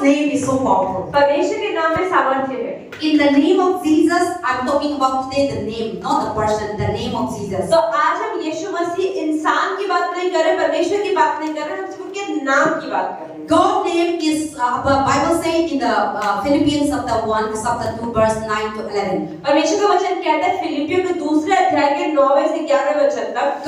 name is so powerful. परमेश्वर के नाम में सामर्थ्य है। In the name of Jesus, I'm talking about today the name, not the person, the name of Jesus. तो आज हम यीशु मसीह इंसान की बात नहीं कर रहे, परमेश्वर की बात नहीं कर रहे, हम सिर्फ उनके नाम की बात कर रहे हैं। God's name is, Bible says in the Philippians chapter 1, chapter 2, verse 9 to 11. परमेश्वर का वचन कहता है फिलिपियों के दूसरे अध्याय के 9 से 11 वचन तक,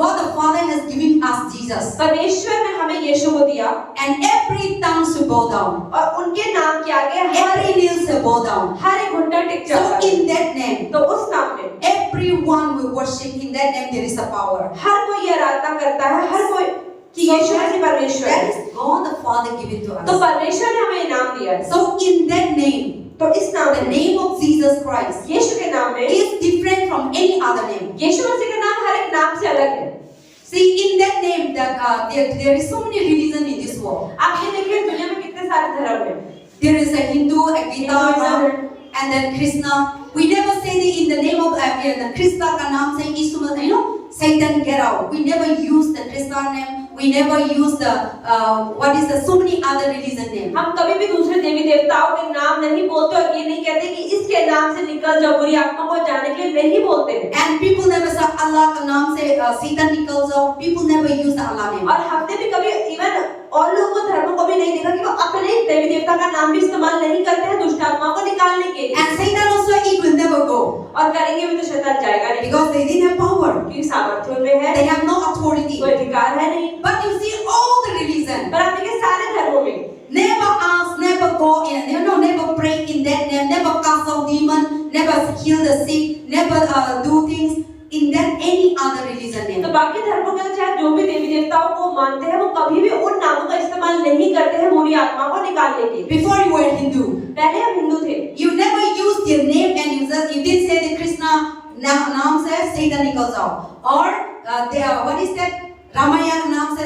God the Father has given us Jesus, परमेश्वर ने हमें यीशु को दिया, and every tongue should bow down, और उनके नाम के आगे every knee shall bow down. हर एक घुटना टिक जाता So है। in that name, तो उस नाम में everyone will worship. In that name there is a power. हर कोई ये आराधना करता है, हर कोई कि यीशु मसीह परमेश्वर That है। is God the Father given to तो us. परमेश्वर ने हमें इनाम दिया है। So in that name, तो इस नाम the में, name of Jesus Christ यीशु के नाम में, is different from any other name. यीशु मसीह का नाम हर एक नाम से अलग है। See, in that name, there is so many religion in this world. आप ये देखिए दुनिया में कितने सारे धर्म हैं। There is a Hindu, a Gita, and then Krishna. We never say that in the name of the Krishna का नाम से यीशु, Satan get out. We never use the Krishna name. We never use the so many other religion name. हम कभी भी दूसरे देवी देवताओं के नाम नहीं बोलते और ये नहीं कहते कि इसके नाम से निकल जाओ, बुरी आत्मा को जाने के लिए नहीं बोलते हैं। And people never say Allah का नाम से Satan निकल जाओ. People never use the Allah name. और हमने भी कभी इवन और लोगों को धर्मों को भी नहीं देखा कि वो अपने देवी देवता का नाम भी इस्तेमाल नहीं करते हैं दुष्ट आत्माओं को निकालने के लिए। And Satan also, he will never go. और करेंगे भी तो शैतान जाएगा नहीं, Because they didn't have power. क्योंकि सामर्थ्य में है, They have no authority. कोई अधिकार है नहीं। But you see all the religion. पर आप देखिए सारे धर्मों में Never ask, never go in, never pray in that name, never cast out demon, never heal the sick, never do things in that any other religion name. तो बाकी धर्मों के अंदर चाहे जो भी देवी देवताओं को मानते हैं वो कभी भी उन नामों का इस्तेमाल नहीं करते हैं बुरी आत्मा को निकालने के लिए। Before you were Hindu, पहले हम हिंदू थे, you never used your name and you didn't say the Krishna नाम से Satan निकल जाओ, or what is that? Ramayana नाम से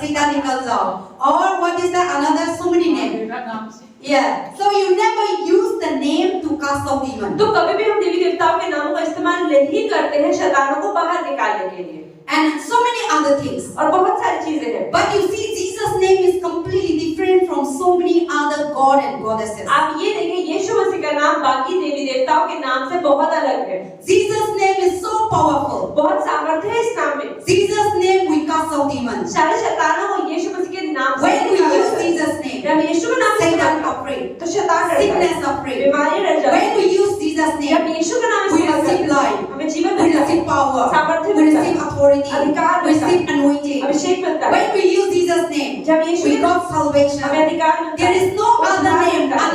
Satan निकल जाओ, or what is that? Another so many names. Yeah. So you never use the name to cast out demon. तो कभी भी हम देवी देवताओं के नामों का इस्तेमाल नहीं करते हैं शैतानों को बाहर निकालने के लिए। And so many other things. और बहुत सारी चीजें हैं। But you see, Jesus' name is completely different from so many other God and goddesses. आप ये देखिए यीशु मसीह का नाम बाकी देवी देवताओं के नाम से बहुत अलग है। Jesus' name is so powerful. बहुत सामर्थ्य है इस नाम में। Jesus' name we cast out demons. सारे शैतानों को यीशु मसीह के नाम से When we use Jesus' name, जब यीशु का नाम Satan afraid. तो शैतान डरता है, Sickness afraid. बीमारी डर जाती है। When we use Jesus' जब name, यीशु का नाम we इस्तेमाल receive करते हैं, life. हमें जीवन We मिलता है, receive power. सामर्थ्य We मिलता है, receive authority. अधिकार We मिलता है, receive anointing. अभिषेक मिलता है। When we use Jesus' name, जब यीशु we के got salvation. हमें अधिकार मिलता There है, is no other उद्धार name, मिलता है।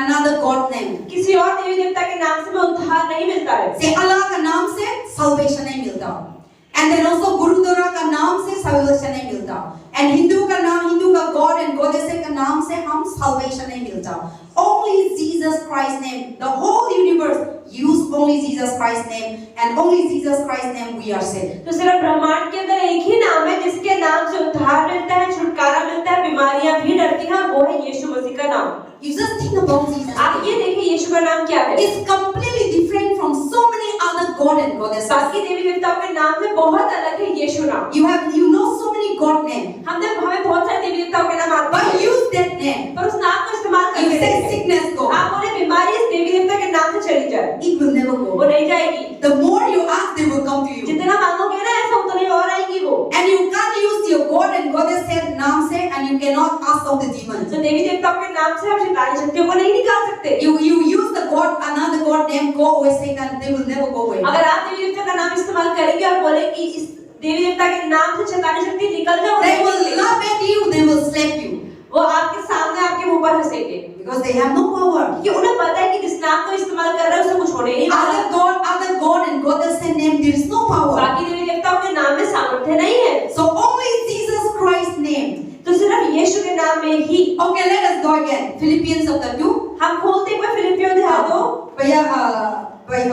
another God name. किसी और देवी देवता के नाम से हमें उद्धार नहीं मिलता है। से अल्लाह का नाम से salvation नहीं मिलता, and then also गुरुद्वारा का नाम से salvation नहीं मिलता, and हिंदू का नाम, हिंदू का God and goddess का नाम से हम salvation नहीं मिलता. Only Jesus Christ's name, the whole universe use only Jesus Christ's name, and only Jesus Christ's name we are saved. तो सिर्फ ब्रह्मांड के अंदर एक ही नाम है जिसके नाम से उद्धार मिलता है, छुटकारा मिलता है, बीमारियां भी डरती हैं, वो है यीशु मसीह का नाम। You just think about Jesus. आप ये देखिए यीशु का नाम क्या है। It's completely different from so many other God and goddesses. बाकी देवी देवताओं के नाम से बहुत अलग है यीशु नाम। You know so many God names, हमें बहुत सारे देवी देवताओं के नाम आते but हैं, use that name. पर उस नाम को इस्तेमाल You करके say देखिए। sickness go, आप बोले बीमारी इस देवी देवता के नाम से चली जाए, it will never वो go. नहीं जाएगी। The more you ask, they will come to you. जितना मांगोगे ना ऐसा उतनी और आएगी वो। And you can't use your God and goddess said नाम से, and you cannot cast out the demons. तो देवी देवताओं के नाम से हम शैतानी शक्तियों को नहीं निकाल सकते। You use the God, another God name, go away Satan, they will never go away. अगर आप देवी देवता का नाम इस्तेमाल करेंगे और बोले कि इस देवी देवता के नाम से शैतानी शक्ति निकल जाओ, They will laugh at you, they will slap you. वो आपके सामने आपके मुंह पर हंसेंगे, Because they have no power. क्योंकि उन्हें पता है कि जिस नाम को इस्तेमाल कर रहा है उसे कुछ होने नहीं वाला। Other God and goddess name, there is no power. बाकी देवी देवताओं के नाम में सामर्थ्य नहीं है। So only Jesus Christ's name. तो सिर्फ यीशु के नाम में ही। Okay, let us go again. Philippians chapter 2. हम खोलते हैं फिलिपियों अध्याय 2। भैया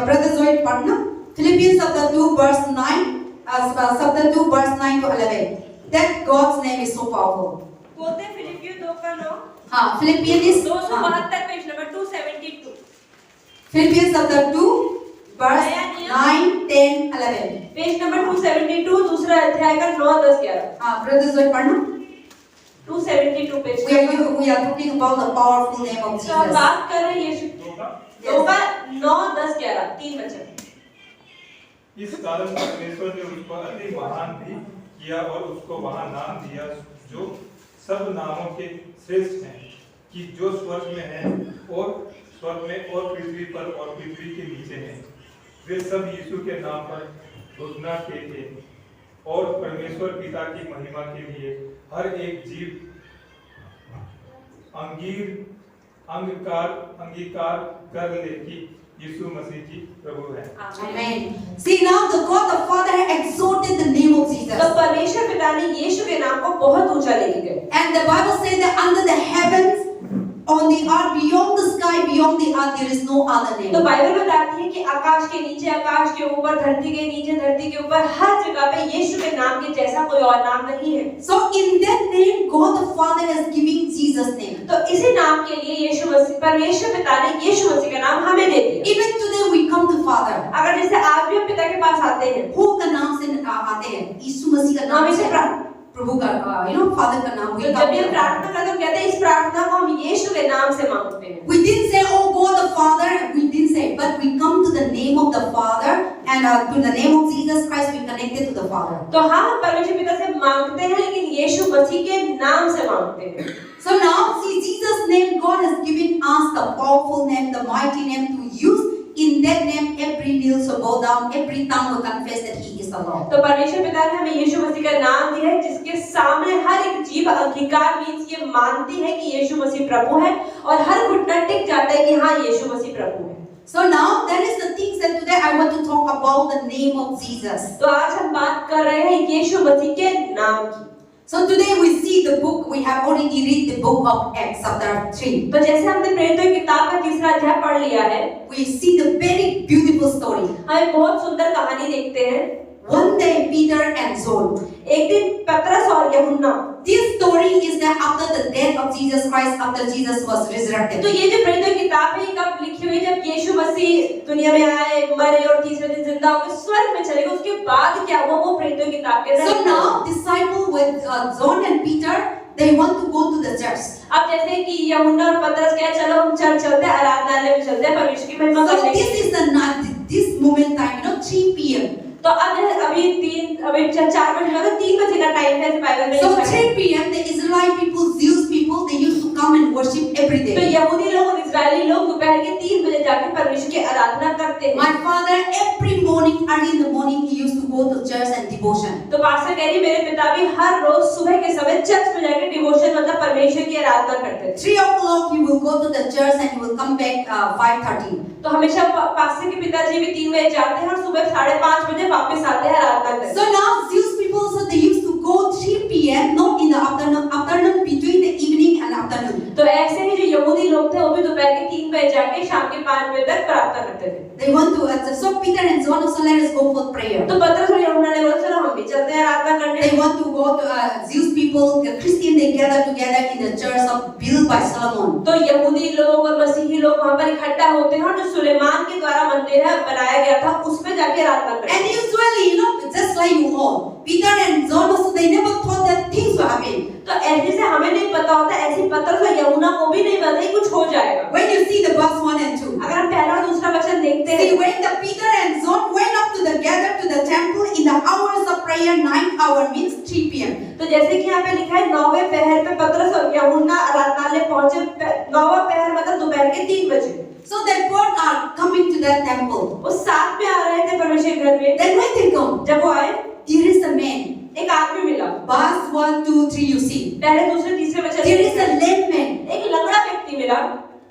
brother Zoid पढ़ना. Philippians chapter 2 verse 9. Chapter 2 verse 9 to 11. That God's name is so powerful. खोलते हैं फिलिपियों 2 का 9। हाँ, Philippians 272 page number 272। Philippians chapter 2 verse 9, 10, 11. Page number 272 दूसरा अध्याय का 9, 10, 11। हाँ, brother Zoid पढ़ना. 272 page we are talking about the powerful name of तो हम Jesus. बात कर रहे हैं यीशु लूका 9, 10, 11 3 वचन। इस कारण परमेश्वर ने उसको अति महान भी किया और उसको वहां नाम दिया जो सब नामों के श्रेष्ठ हैं, कि जो स्वर्ग में है और स्वर्ग में और पृथ्वी पर और पृथ्वी के नीचे हैं, वे सब यीशु के नाम पर घोषणा के थे, और परमेश्वर पिता की महिमा के लिए हर एक जीव अंगीकार कर ले कि यीशु मसीह जी प्रभु है। Amen. See now the God the Father exalted the name of तो Jesus. परमेश्वर पिता ने यीशु के नाम को बहुत ऊंचा लेके गए। And the Bible says that under the heavens, on the earth, beyond the sky, beyond the earth, there is no other तो name. बाइबल बताती है कि आकाश के नीचे, आकाश के ऊपर, धरती के नीचे, धरती के ऊपर, हर जगह पे यीशु के नाम के जैसा कोई और नाम नहीं है। So in that name, God the Father has given Jesus name. तो इसी नाम के लिए यीशु मसीह परमेश्वर पिता ने यीशु मसीह का नाम हमें दे दिया। Even today we come to Father. अगर जैसे आज भी हम पिता के पास आते हैं, Who का नाम से आते हैं? यीशु मसीह का नाम हम से इसे प्रभु का Father का नाम. तो जब भी हम प्रार्थना करते हैं, हम कहते हैं इस प्रार्थना को हम यीशु के नाम से मांगते हैं। We didn't say, oh God the Father, we didn't say, but we come to the name of the Father and to the name of Jesus Christ, we connected to the Father. तो हाँ, हम परमेश्वर पिता से मांगते हैं, लेकिन यीशु मसीह के नाम से मांगते हैं। So now, see, Jesus' name, God has given us the powerful name, the mighty name to use. In that name, every knee shall bow down, every tongue will confess that He is the Lord. तो परमेश्वर पिता ने हमें यीशु मसीह का नाम दिया है, जिसके सामने हर एक जीभ अंगीकार मीन्स ये मानती है कि यीशु मसीह प्रभु है, और हर घुटना टिक जाता है कि हाँ यीशु मसीह प्रभु है। So now, that is the things that today I want to talk about the name of Jesus. तो आज हम बात कर रहे हैं यीशु मसीह के नाम की। So today we see the book, we have already read the book of Acts chapter 3. तो जैसे हमने प्रेरितों की किताब का 3रा अध्याय पढ़ लिया है, We see the very beautiful story. हम एक बहुत सुंदर कहानी देखते हैं। One day Peter and John. एक दिन पतरस और यूहन्ना। This story is that after the death of Jesus Christ, after Jesus was resurrected. तो ये जो प्रेरितों की किताब है, कब लिखी हुई? जब यीशु मसीह दुनिया में आए, मरे और तीसरे दिन जिंदा होकर स्वर्ग में चले गए, उसके बाद क्या हुआ वो प्रेरितों की किताब के अंदर। So now disciple with John and Peter, they want to go to the church. अब जैसे कि यूहन्ना और पतरस कहे चलो हम चर्च चलते हैं, आराधनालय में चलते हैं, परमेश्वर की महिमा So करने के this लिए। is the night, this moment time, 3 p.m. तो अब अभी 4 बजे का 3 बजे का टाइम है बाइबल में। So 3 p.m. the Israelite people, Jewish people, they used to come and worship every तो day. यहूदी लोग और इजरायली लोग दोपहर के 3 बजे जाकर परमेश्वर की आराधना करते हैं। My father every morning, early in the morning, he used to go to church and devotion. तो पास्टर कह रही मेरे पिता भी हर रोज सुबह के समय चर्च में जाकर डिवोशन मतलब परमेश्वर की आराधना करते थे। 3 o'clock he will go to the church and he will come back 5:30. तो हमेशा पास्टर के पिताजी भी 3 बजे जाते हैं और सुबह 5:30 बजे वापस आते हैं आराधना करने। So now Jewish people, so they used to go 3 p.m. not in the afternoon between the evening and afternoon. तो ऐसे ही जो यहूदी लोग थे वो भी दोपहर के 3 बजे जाके शाम के 5 बजे तक प्रार्थना करते थे। They want to so Peter and John also let us go for prayer. तो पतरस और यूहन्ना ने बोला चलो हम भी चलते हैं आराधना करने। They want to go to Jewish people, the Christian, they gather together in the church of built by Solomon. तो यहूदी लोग और मसीही लोग वहां पर इकट्ठा होते हैं और जो सुलेमान के द्वारा मंदिर है बनाया गया था उसमें जाके आराधना करते हैं। And usually, just like you all, Peter and John also, they never thought that things will happen. तो ऐसे से हमें नहीं पता होता, ऐसे पतरस और यूहन्ना को भी नहीं पता कि कुछ हो जाएगा। When you see the verse 1 and 2, अगर हम पहला और दूसरा वचन देखते हैं, see when the Peter and John went up to the gather to the temple in the hours of prayer, 9th hour means 3 p.m. तो जैसे कि यहाँ पे लिखा है 9वें पहर पे पतरस और यूहन्ना आराधनालय पहुंचे। 9वां पहर मतलब दोपहर के 3 बजे। So they both are coming to that temple. वो साथ में आ रहे थे परमेश्वर के घर में। Then when they come, जब वो आए, there is a man. एक आदमी मिला। Verse 1, 2, 3 you see. पहले दूसरे तीसरे वचन There is a lame man. एक लंगड़ा व्यक्ति मिला।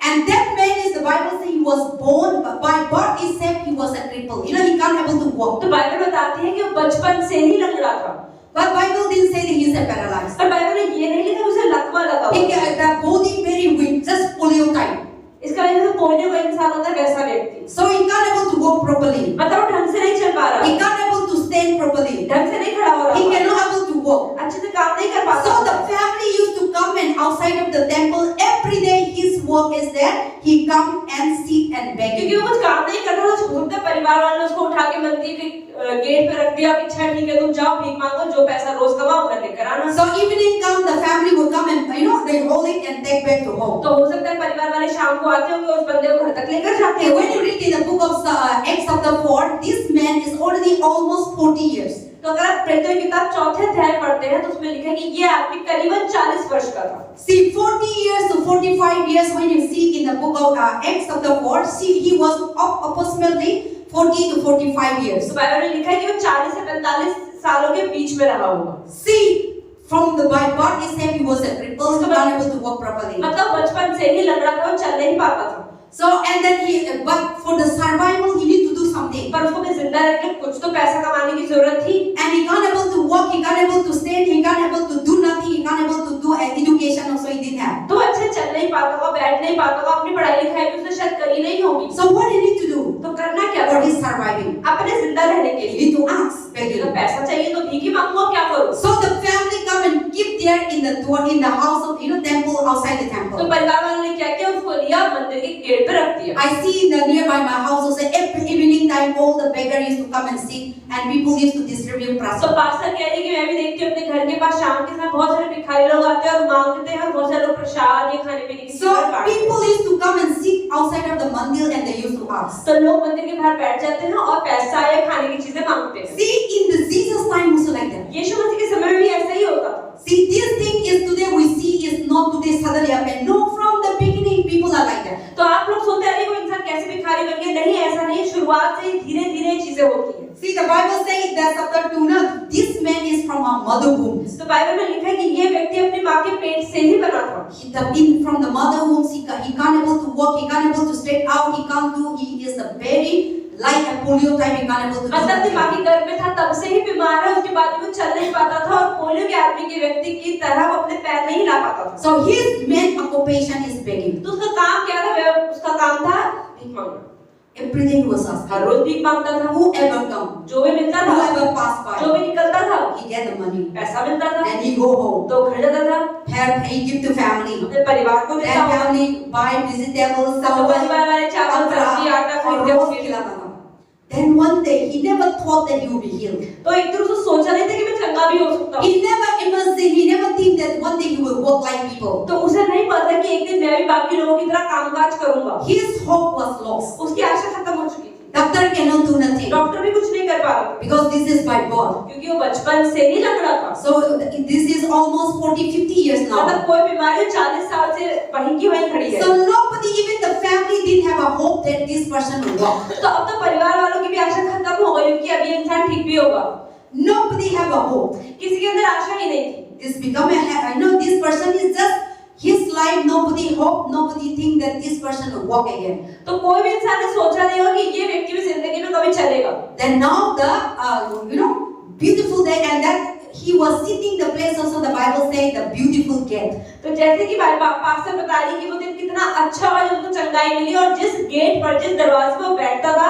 And that man is, the Bible says, he was born, but by birth itself he was a cripple. You know, he can't able to walk. तो Bible बताती है कि वो बचपन से ही लंगड़ा था। But Bible didn't say that he is a paralyzed. पर बाइबल में ये नहीं लिखा उसे लकवा लगा He, हुआ। the body very weak, just polio type. इसका वजह से पोलियो का इंसान होता है वैसा व्यक्ति। So he can't able to walk properly. मतलब वो ढंग से नहीं चल पा रहा। He can't able to stand properly. ढंग से नहीं खड़ा हो रहा। He cannot able to walk. अच्छे से काम नहीं कर पाता। So the family used to come and outside of the temple every day. His work is that he come and sit and beg. क्योंकि वो कुछ काम नहीं करता था, हो सकता है परिवार वालों ने उसको उठा के मंदिर के गेट पे रख दिया कि अच्छा ठीक है तुम जाओ भीख मांगो, जो पैसा रोज कमाओ घर लेकर आना। So evening come, the family would come and they hold it and take back to home. तो हो सकता है परिवार वाले शाम को आते होंगे, उस बंदे को घर तक लेकर जाते Okay, हैं। when you read in the book of Acts chapter 4, this man is already almost 40 years. तो अगर आप प्रेरितों की किताब चौथे अध्याय पढ़ते हैं तो उसमें लिखा है कि ये आदमी करीबन 40 वर्ष का था। See, 40 years to 45 years, when you see in the book of Acts chapter 4, see, he was approximately 40 to 45 years. तो बाइबल में लिखा है कि वो 40 से 45 सालों के बीच में रहा होगा। See, from the Bible, it said he was a cripple, so unable to walk properly. मतलब बचपन से ही लंगड़ा था, वो चल नहीं पाता था। So, and then but for the survival, he need to do something. पर उसको भी जिंदा रहने के लिए कुछ तो पैसा कमाने की जरूरत थी। And he can't able to walk, he can't able to stand, he can't able to do nothing, he can't able to do education also he didn't have. तो अच्छे चल नहीं पाता होगा, बैठ नहीं पाता होगा, अपनी पढ़ाई लिखाई भी उसने शायद करी नहीं होगी। So what he need to do? तो करना क्या For था? his surviving, अपने जिंदा रहने के he लिए need to ask, begging. तो पैसा चाहिए तो भीख ही मांगो, क्या करो? So the family come and keep there in the door, in the house of temple, outside the तो temple. परिवार वालों ने क्या किया, उसको लिया मंदिर के गेट पे रख दिया। I see in the nearby my house also every evening time all the beggars used to come and sit and people used to distribute तो prasad. पास्टर कह रहे कि मैं भी देखती हूँ अपने घर के पास शाम के समय बहुत सारे भिखारी लोग आते हैं और मांगते हैं और बहुत सारे लोग प्रसाद या खाने पीने की So चीजें बांटते हैं। people used to come and sit outside of the mandir and they used to ask. तो लोग मंदिर के बाहर बैठ जाते हैं और पैसा या खाने की चीजें मांगते हैं। See, in the Jesus time also like that. यीशु मसीह के समय में भी ऐसा ही होता था। See, this thing is today we see is not today suddenly happened. No, from the beginning people are like that. तो आप लोग सोचते हैं वो इंसान कैसे भिखारी बन गया? नहीं, ऐसा नहीं, शुरुआत से ही धीरे-धीरे चीजें होती हैं। See, the Bible says that chapter 2, now this man is from a mother womb. तो बाइबल में लिखा है कि ये व्यक्ति अपनी माँ के पेट से ही बना था। From the mother womb, he can't able to walk, he can't able to straight out, he can't do, he is a very like a polio type, he can't able to do मतलब nothing. माँ के गर्भ में था तब से ही बीमार है, उसके बाद वो चल नहीं पाता था और पोलियो के आदमी के व्यक्ति की तरह वो अपने पैर नहीं हिला पाता था। So his main occupation is begging. तो उसका काम क्या था? उसका काम था भीख मांगना। Every day he was asking. हर रोज भीख मांगता था। Whoever come, जो भी मिलता था, whoever pass by, जो भी निकलता था, he get the money. पैसा मिलता था, Then he go home. तो घर जाता था, He give to family. अपने परिवार को देता Then था। family buy vegetables, तो परिवार वाले चावल, सब्जी, आटा और खरीदते रोज थे। खिलाता था. Then one day he never thought that he would be healed. तो एक दिन उसने सोचा नहीं था कि मैं चंगा भी हो सकता हूँ। He never imagined, he never think that one day he will walk like people. तो उसे नहीं पता कि एक दिन मैं भी बाकी लोगों की तरह कामकाज करूंगा। His hope was lost. उसकी आशा खत्म हो चुकी थी। Doctor cannot do nothing doctor भी कुछ नहीं कर पा रहा because this is by God. क्योंकि वो बचपन से ही लंगड़ा था। So this is almost 40-50 years now. मतलब कोई बीमारी 40 साल से वहीं की वहीं खड़ी है। So nobody, even the family, didn't have a hope that this person will walk. तो अब तो परिवार वालों की भी आशा खत्म हो गई कि अब ये इंसान ठीक भी होगा। Nobody have a hope. किसी के अंदर आशा ही नहीं थी। This become this person is just his life. Nobody hope. Nobody think that this person will walk again. तो कोई भी इंसान ने सोचा नहीं होगा कि ये व्यक्ति भी जिंदगी में कभी चलेगा। Then now the beautiful day, and that he was sitting the place also the Bible says the beautiful gate. तो जैसे कि पास्टर बता रही कि वो दिन कितना अच्छा हुआ जब उनको चंगाई मिली और जिस गेट पर जिस दरवाजे पर वो बैठता था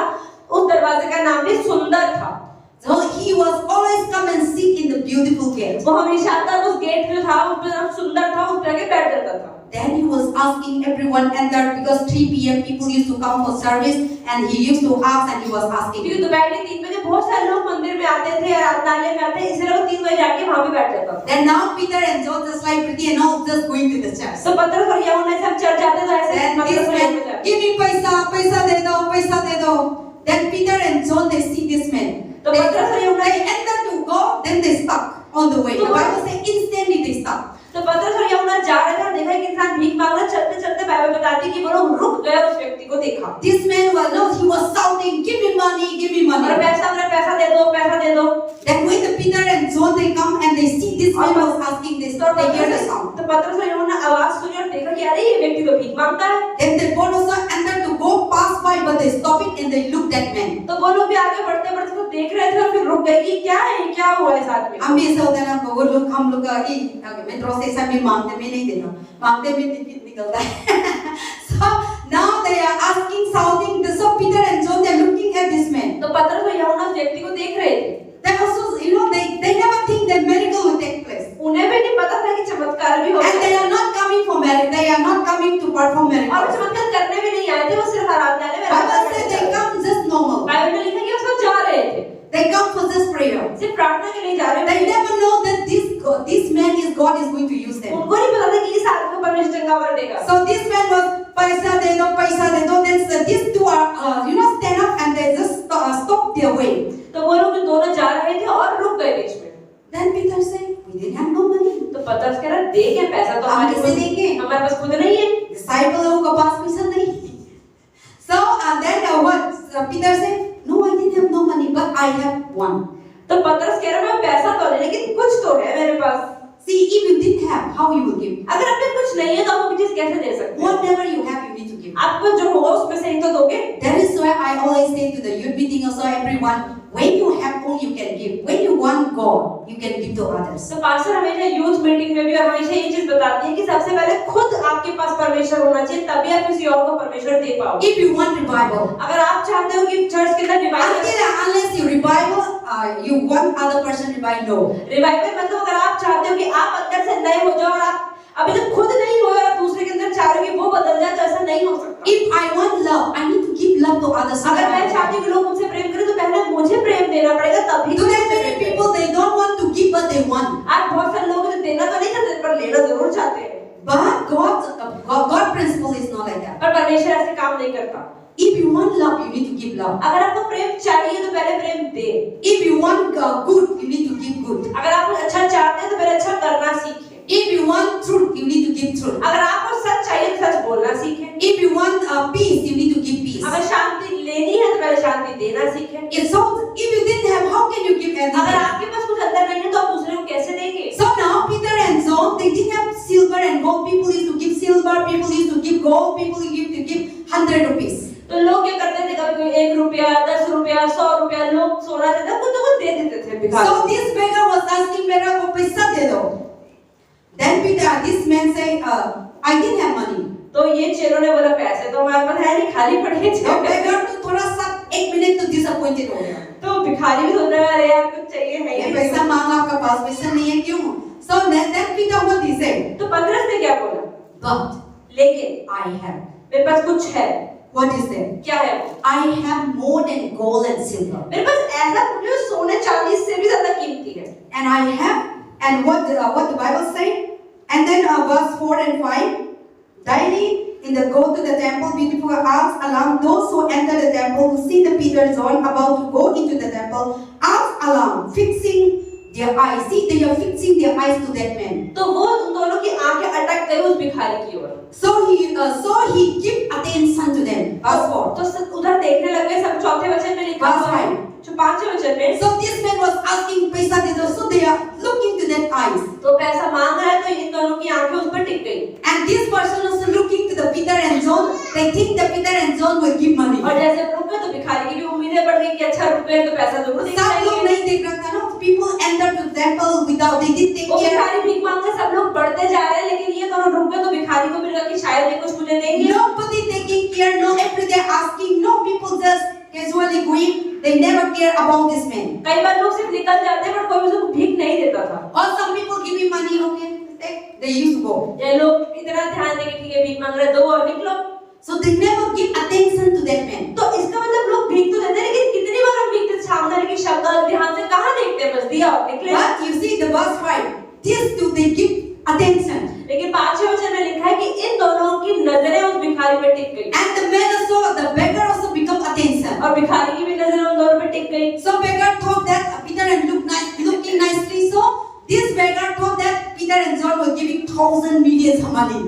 उस दरवाजे का नाम भी सुंदर था। So he was always come and sit in the beautiful gate. वो हमेशा आता उस गेट जो था उस पर सुंदर था, उस पर आके बैठ जाता था। Then he was asking everyone enter because 3 p.m. people used to come for service and he used to ask and he was asking. क्योंकि दोपहर के 3 बजे बहुत सारे लोग मंदिर में आते थे, आराधनालय में आते, इसलिए वो 3 बजे जाके वहाँ पे बैठ जाता था। Then now Peter and John just like pretty and all just going to the church. तो पतरस और यूहन्ना सब चर्च जाते थे ऐसे। Then this man, give me पैसा दे दो. Then Peter and John they see this man. तो पतरस और यूहन्ना They enter to go, then they stuck on the way. The Bible says instantly they stuck. तो पतरस और यूहन्ना जा रहे थे और देखा कि इंसान भीख मांग रहा, चलते चलते बाइबल बताती है कि वो लोग रुक गए और उस व्यक्ति को देखा। This man he was shouting, give me money, give me money. और पैसा दे दो, पैसा दे दो। Then when the Peter and John they come and they see this man was asking this, they hear the sound. तो पतरस और यूहन्ना आवाज सुनी और देखा कि अरे ये व्यक्ति तो भीख मांगता है। Then they both also enter to go pass by, but they stop it and they look that man. तो वो लोग भी आगे बढ़ते बढ़ते तो देख रहे थे और फिर रुक गए कि क्या है, क्या हुआ इस आदमी को। हम भी ऐसा होता है ना, वो लोग हम लोग मेट्रो से ऐसा भी मांगते में नहीं देना, मांगते में निकलता है। So now they are asking, shouting. So Peter and John they are looking at this man. तो पतरस और यूहन्ना उस व्यक्ति को देख रहे थे। They also, they never think that miracle will take place. उन्हें भी नहीं पता था कि चमत्कार भी होगा। And they are not coming for they are not coming to perform और miracles. चमत्कार करने भी नहीं आए थे, वो सिर्फ आराधनालय में Bible says they come just normal. Bible में लिखा है कि वो सब जा रहे थे, They come for just prayer. सिर्फ प्रार्थना के लिए जा रहे They थे। never know that this man is God is going to use them. उनको नहीं पता था कि इस आदमी को परमेश्वर चंगा कर देगा। So this man was paisa de do. Then these two are stand up and they just stop their way. तो वो लोग दोनों जा रहे थे और रुक गए बीच में। Then Peter said, we didn't have no money. तो पतरस कह रहा दे के पैसा तो हम हमारे कैसे पास देंगे? हमारे पास खुद नहीं है। Disciple लोगों के पास पैसा नहीं। So then what Peter said, no, I didn't have no money, but I have one. तो पतरस कह रहा मैं पैसा तो नहीं, लेकिन कुछ तो है मेरे पास। See, if you didn't have, how you will give? अगर आपके कुछ नहीं है तो आप वो चीज कैसे दे सकते हैं? Whatever you have, you need to give. आपको जो होगा उसमें से ही तो दोगे। That is why I always say to the youth meeting also, everyone, when you have all, you can give. When you want God, you can give to others. तो pastor हमेशा youth meeting में भी और हमेशा ये चीज बताती है कि सबसे पहले खुद आपके पास परमेश्वर होना चाहिए, तभी आप किसी और को परमेश्वर दे पाओगे। If you want revival, अगर आप चाहते हो कि चर्च के अंदर unless you revival, you want other person revival. No. Revival मतलब अगर आप चाहते हो कि आप अंदर से नए हो जाओ और आप अभी तक खुद नहीं हो और आप दूसरे के अंदर चाह रहे हो कि वो बदल जाए, तो ऐसा नहीं हो सकता। If I want love, I need to give love to others. अगर मैं चाहती हूँ कि लोग मुझसे प्रेम करें तो पहले मुझे प्रेम देना पड़ेगा, तभी तो Today many people they don't want to give but they want. आज बहुत सारे लोग जो देना तो नहीं चाहते पर लेना जरूर चाहते हैं। But God principle is not like that. पर परमेश्वर ऐसे काम नहीं करता। If you want love, you need to give love. अगर आपको प्रेम चाहिए तो पहले प्रेम दे। If you want good, you need to give good. अगर आप कुछ अच्छा चाहते हैं तो पहले अच्छा करना सीखें। If you want truth, you need to give truth. अगर आपको सच चाहिए तो सच बोलना सीखें। If you want peace, you need to give peace. अगर शांति लेनी है तो पहले शांति देना सीखें। So if you didn't have, how can you give anything? अगर आपके पास कुछ अंदर नहीं है तो आप दूसरे को कैसे देंगे? So now Peter and John, they didn't have silver and gold. People used to give silver, people used to give gold, people used to give 100 rupees. तो लोग क्या करते थे, कभी 1 रुपया 10 रुपया 100 रुपया लोग सोना चाहते कुछ तो कुछ दे देते थे भिखारी। So this beggar was asking मेरा को पैसा दे दो. Then Peter, this man said, I didn't have money. तो ये चेलों ने बोला पैसे तो हमारे पास है नहीं, खाली पड़े So beggar तो थोड़ा सा 1 मिनट तो disappointed हो गया. तो भिखारी भी सोच रहा है अरे यार कुछ चाहिए है ये पैसा मांगा, आपका पास पैसा नहीं है क्यों? So then Peter what he said? तो पतरस ने क्या बोला? But लेकिन I have. मेरे पास कुछ है। What is that? क्या है वो? I have more than gold and silver. मेरे पास ऐसा कुछ जो सोने चांदी से भी ज्यादा कीमती है। And I have, and what the Bible say? And then verse 4 and 5. Daily in the go to the temple, beautiful arms alarm. Those who enter the temple who see the Peter John about to go into the temple, arms alarm, fixing their eyes. See, they are fixing their eyes to that man. तो वो उन दोनों की आंखें अटक गई उस भिखारी की ओर। So he give attention to them. Verse 4. तो सब उधर देखने लग गए। सब चौथे वचन में लिखा Verse हुआ है। 5. जो 5वें वचन में। So this man was asking पैसा दे दो. So they are looking to that eyes. तो पैसा मांग रहा है तो इन दोनों की आंखें उस पर टिक गई। And this person also looking to the Peter and John. They think that Peter and John will give money. और जैसे रुक गए तो भिखारी की भी उम्मीदें बढ़ गई कि अच्छा रुक गए तो पैसा जरूर देंगे। सब लोग नहीं देख रहा था ना. People enter to temple without they didn't take वो care. भिखारी भीख मांगते सब लोग बढ़ते जा रहे हैं, लेकिन ये दोनों रुक गए तो भिखारी को भी लगा कि शायद ये कुछ मुझे देंगे। Nobody taking care. No, every day asking. No, people just casually going. They never care about this man. कई बार लोग सिर्फ निकल जाते हैं पर कोई उसको भीख नहीं देता था। Or some people giving money. Okay, they used to go. ये लोग इतना ध्यान देंगे ठीक है भीख मांग रहे दो और निकलो। So they never give attention to that man. तो इसका मतलब लोग भीख तो देते हैं, लेकिन कितनी बार हम भीख सामने की शक्ल ध्यान से कहाँ देखते हैं? बस दिया और निकले। But you see the verse 5. This too they give attention. लेकिन 5वें वचन में लिखा है कि इन दोनों की नजरें उस भिखारी पे टिक गई। And the man also, the beggar also become attention. और भिखारी की भी नजरें उन दोनों पे टिक गई। So beggar thought that Peter and looking nicely. So this beggar thought that Peter and John were giving 1,000 millions of money.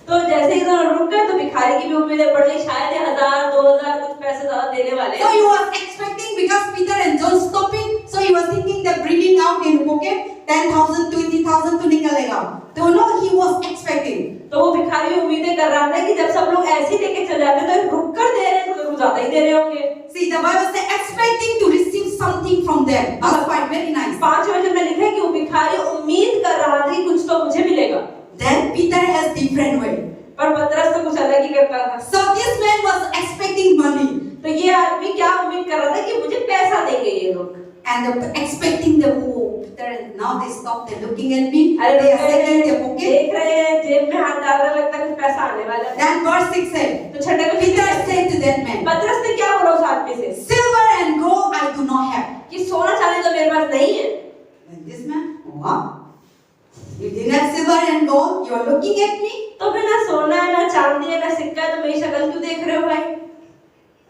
तो जैसे ही दोनों रुक गए तो भिखारी की भी उम्मीदें बढ़ गई, शायद ये 1000 2000 कुछ पैसे ज्यादा देने वाले। So he was expecting because Peter and John stopping. So he was thinking that bringing out in pocket 10,000, 20,000 to निकलेगा. तो no, he was expecting. तो वो भिखारी उम्मीदें कर रहा था कि जब सब लोग ऐसे ही लेके चले जाते तो रुक कर दे रहे हैं तो जरूर ज्यादा ही दे रहे होंगे। See, the Bible says expecting to receive something from them. Verse 5, very nice. 5वें वचन में लिखा है कि वो भिखारी उम्मीद कर रहा था कि कुछ तो मुझे मिलेगा। Then Peter has different way. पर पतरस तो कुछ अलग ही करता था। So this man was expecting money. तो ये आदमी क्या उम्मीद कर रहा था कि मुझे पैसा देंगे ये लोग। And expecting the Peter, and now they stop. They're looking at me. अरे They are checking their pocket. देख रहे हैं, जेब में हाथ डाल रहे, लगता है कुछ पैसा आने वाला है। Then verse 6 said, तो छठे में Peter said to that man, पतरस ने क्या बोला उस आदमी से? silver and gold I do not have. कि सोना चांदी तो मेरे पास नहीं है। And this man, what? You didn't have silver and gold? You are looking at me? तो फिर ना सोना है, ना चांदी है, ना सिक्का है, तो मेरी शक्ल क्यों देख रहे हो भाई?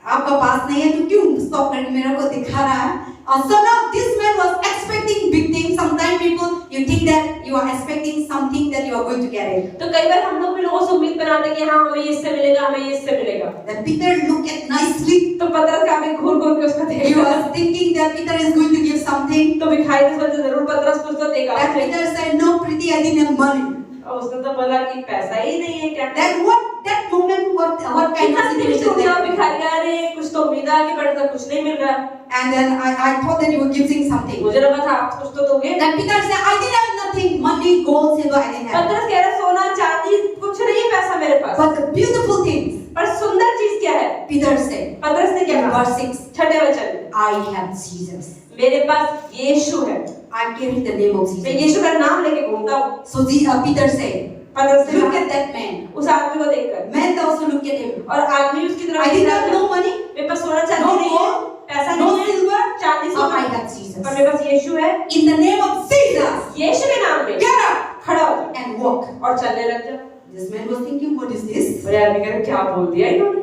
आपका पास नहीं है तो क्यों स्टॉप करके मेरे को दिखा रहा है? So now this man was expecting big things. Sometimes people, you think that you are expecting something that you are going to get it. तो कई बार हम लोग भी लोगों से उम्मीद बनाते हैं कि हाँ हमें ये इससे मिलेगा, हमें ये इससे मिलेगा। Then Peter looked at nicely. तो पतरस काफी घूर-घूर के उसको देख He रहा was thinking that Peter is going to give something. तो भिखारी ने सोचा जरूर पतरस कुछ तो देगा। That Peter said, "No, pretty, I didn't have money." और उसने तो बोला कि पैसा ही नहीं है क्या? Then that moment, what kind of situation कितना that? भिखारी आ रहे हैं, कुछ तो उम्मीद आगे बढ़ता, कुछ नहीं मिल रहा। And then I thought that you were giving something. मुझे लगा था आप कुछ तो दोगे। Then Peter said, "I didn't have nothing, money, gold, silver, I didn't have." पतरस कह रहा सोना चांदी कुछ नहीं है पैसा मेरे पास। But the beautiful things, पर सुंदर चीज क्या है? Peter said, पतरस ने क्या in कहा? verse 6, छठे वचन, I have Jesus. मेरे पास यीशु है, I carry the name of मैं Jesus. यीशु का नाम लेके घूमता हूँ। So Peter said, पतरस ने look कहा, at that man. उस आदमी को देखकर, Man also look at him. और आदमी उसकी तरफ I देख didn't रहा have था। no money, मेरे पास सोना चांदी no नहीं है, gold, पैसा no नहीं है, silver. चांदी I सोना, have Jesus. पर मेरे पास यीशु है। In the name of Jesus, यीशु के नाम में get up खड़ा हो जा and walk. और चलने लग जा। This man was thinking, what is this? और आदमी कह रहा क्या बोल दिया इन्होंने?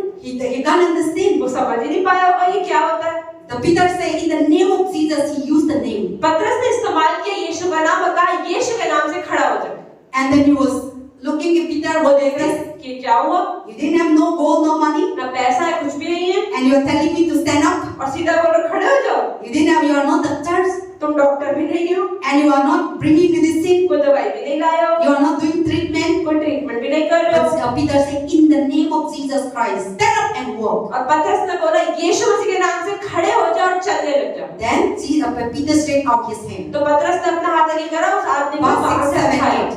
He can't understand. वो समझ ही नहीं पाया होगा ये क्या होता है। The Peter said, in the name of Jesus, he used the name. पतरस ने इस्तेमाल किया यीशु का नाम और कहा यीशु के नाम से खड़ा हो जा। And then he was looking at Peter, वो what देख is रहा this? कि क्या हुआ? You didn't have no gold, no money, ना पैसा है, कुछ भी नहीं है, and you are telling me to stand up. और सीधा बोल रहे खड़े हो जाओ। You didn't have, you are not doctors, तुम डॉक्टर भी नहीं हो, and you are not bringing medicine. कोई दवाई भी नहीं लाए हो, You are not doing treatment. कोई ट्रीटमेंट भी नहीं कर रहे हो। But Peter said, in the name of Jesus Christ, stand up and walk. और पतरस ने बोला यीशु मसीह के नाम से खड़े हो जाओ और चलने लग जाओ। Then Peter stretched out his hand. तो पतरस ने अपना हाथ आगे करा, उस आदमी को Verse वहां 6, से 7, उठाया। 8.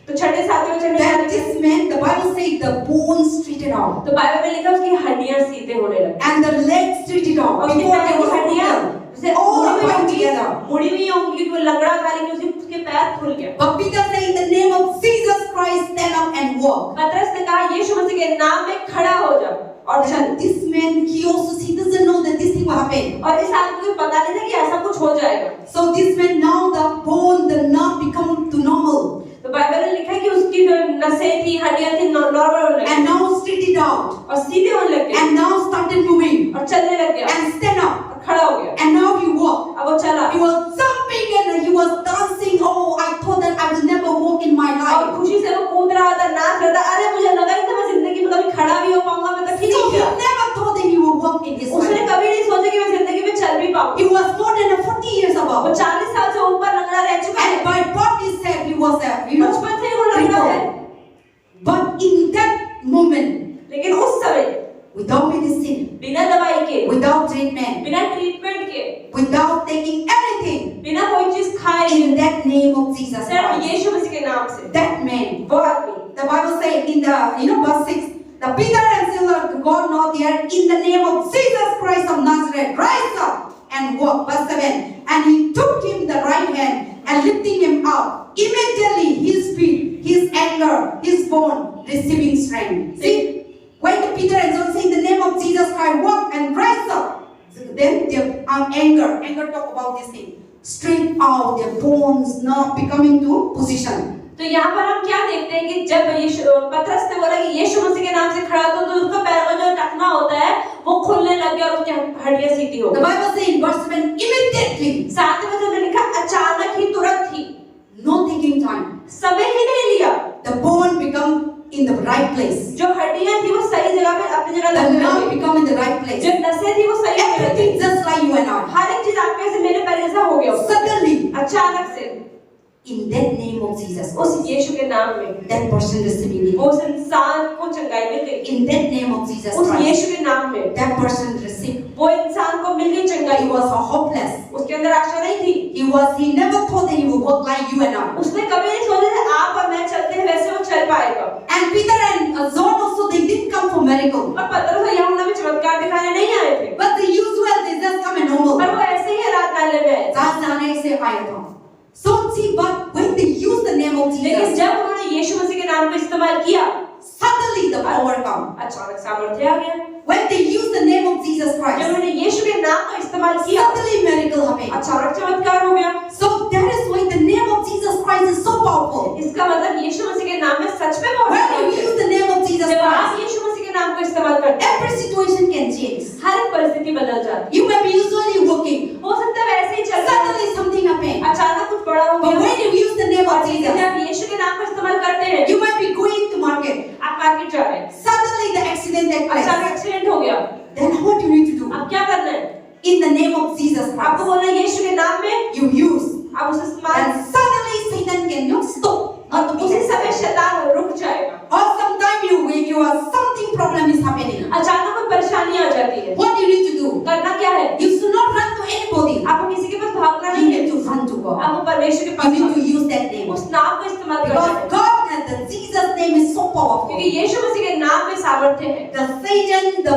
तो छठे सातवें वचन में Then लिखा- this man, the Bible says, the bones straightened out, तो बाइबल में लिखा उसकी हड्डियां सीधे होने लगी। and the legs straightened out. और उसके Before पैर they की were हड्डियां healed. उसे All मुड़ी हुई joined होंगी, together. मुड़ी हुई होंगी क्योंकि वो लंगड़ा था, लेकिन उसके पैर खुल गए। But Peter said, in the name of Jesus Christ, stand up and walk. पतरस ने कहा यीशु मसीह के नाम में खड़ा हो जा और चल। And this man, he doesn't know that this thing will happen. और इस आदमी को पता नहीं था कि ऐसा कुछ हो जाएगा। So this man, now the bone, the nerve become to normal. तो बाइबल में लिखा है कि उसकी जो नसें थी, हड्डियां थी, नॉर्मल होने लगी And now straightened out. और सीधे होने लग गए And now started moving. और चलने लग गया And stand up. और खड़ा हो गया। And now he walked. अब वो चला He was jumping and he was dancing. Oh, I thought that I will never walk in my और life. खुशी से वो कूद रहा था, नाच रहा था। अरे मुझे लगा ही था मैं जिंदगी में कभी खड़ा भी हो पाऊंगा, मैं तो ठीक So ही he किया। never thought that he would walk in his उसने life. कभी नहीं सोचा कि मैं जिंदगी में चल भी पाऊंगा। He was more than 40 years वो above. 40 साल से ऊपर लंगड़ा रह चुका है। And by body said he was a, बचपन से ही वो लंगड़ा है। But in that moment, लेकिन उस समय without medicine, बिना दवाई के, without treatment, बिना ट्रीटमेंट के, without taking anything, बिना कोई चीज खाए, in that name of Jesus सिर्फ Christ, यीशु मसीह के नाम से, that man, वो आदमी, the Bible says in the, verse 6, the Peter and Silas, God not there, in the name of Jesus Christ of Nazareth, rise up and walk. Verse 7, and he took him the right hand and lifting him up. Immediately his feet, his anger, his bone receiving strength. See, when the Peter and John say in the name of Jesus Christ, walk and rise up, then their anger talk about this thing. Straight out, their bones now becoming to position. तो यहाँ पर हम क्या देखते हैं कि जब पतरस ने बोला कि यीशु मसीह के नाम से खड़ा हो, तो उसका पैर का जो टखना होता है वो खुलने लग गया और उसकी हड्डियां सीधी हो The गई। Bible says in verse 7, immediately, साथ में जो लिखा अचानक ही, तुरंत ही, no taking time, समय ही नहीं लिया, the bone become in the right place. जो हड्डियां थी वो सही जगह पे अपनी जगह The लगने nerve लगी, become in the right place. जो नसें थी वो सही जगह लगी, Everything just like you and I. हर एक चीज आपके से मेरे पैर जैसा हो गया। Suddenly, अचानक से in that name of Jesus, उस यीशु के नाम में that person receiving it. उस इंसान को चंगाई मिल गई। In that name of Jesus उस Christ, यीशु के नाम में that person received. वो इंसान को मिल गई चंगाई। He was hopeless. उसके अंदर आशा नहीं थी। He never thought that he would walk like you and I. उसने कभी नहीं सोचा था आप और मैं चलते हैं वैसे वो चल पाएगा। And Peter and John also, they didn't come for miracle. और पतरस और यूहन्ना भी चमत्कार दिखाने नहीं आए थे, But the usual, they just come and normal. पर वो ऐसे ही रात डालने में आए। जहाँ जाने से आया था. So see, but when they use the name of लेकिन Jesus, जब उन्होंने यीशु मसीह के नाम को इस्तेमाल किया, suddenly the power come. अचानक सामर्थ्य आ गया। When they use the name of Jesus जब Christ, उन्होंने यीशु के नाम का इस्तेमाल किया, suddenly miracle happen. अचानक चमत्कार हो गया। So that is why the name of Jesus Christ is so powerful. इसका मतलब यीशु मसीह के नाम में सच में बहुत When ताकत you है। use the name of Jesus जब आप Christ, यीशु मसीह के नाम को इस्तेमाल करते हैं, every situation can change. हर एक परिस्थिति बदल जाती है। You may be usually working, हो सकता है वैसे ही चल रहा है, suddenly something happen. अचानक कुछ बड़ा हो But गया। when you use the name और of Jesus, जब यीशु के नाम को इस्तेमाल करते हैं, you might be going to market. आप मार्केट जा रहे हैं, Suddenly the accident takes place. अचानक एक्सीडेंट हो गया, Then what you need to do? अब क्या करना है? In the name of Jesus आपको Christ, बोलना है यीशु के नाम में, you use. आप उसे इस्तेमाल, And suddenly Satan cannot stop. Not to be उसी समय happy. शैतान रुक जाएगा। Or sometime you are something problem is happening. अचानक कोई परेशानी आ जाती है, What you need to do? करना क्या है? You should not run to anybody. आपको किसी के पास भागना You नहीं है, need to run to God. आपको परमेश्वर के You पास need भागना to है। use that name. उस नाम को इस्तेमाल करना Because है, God and the Jesus name is so powerful. क्योंकि यीशु मसीह के नाम में सामर्थ्य है। The Satan, the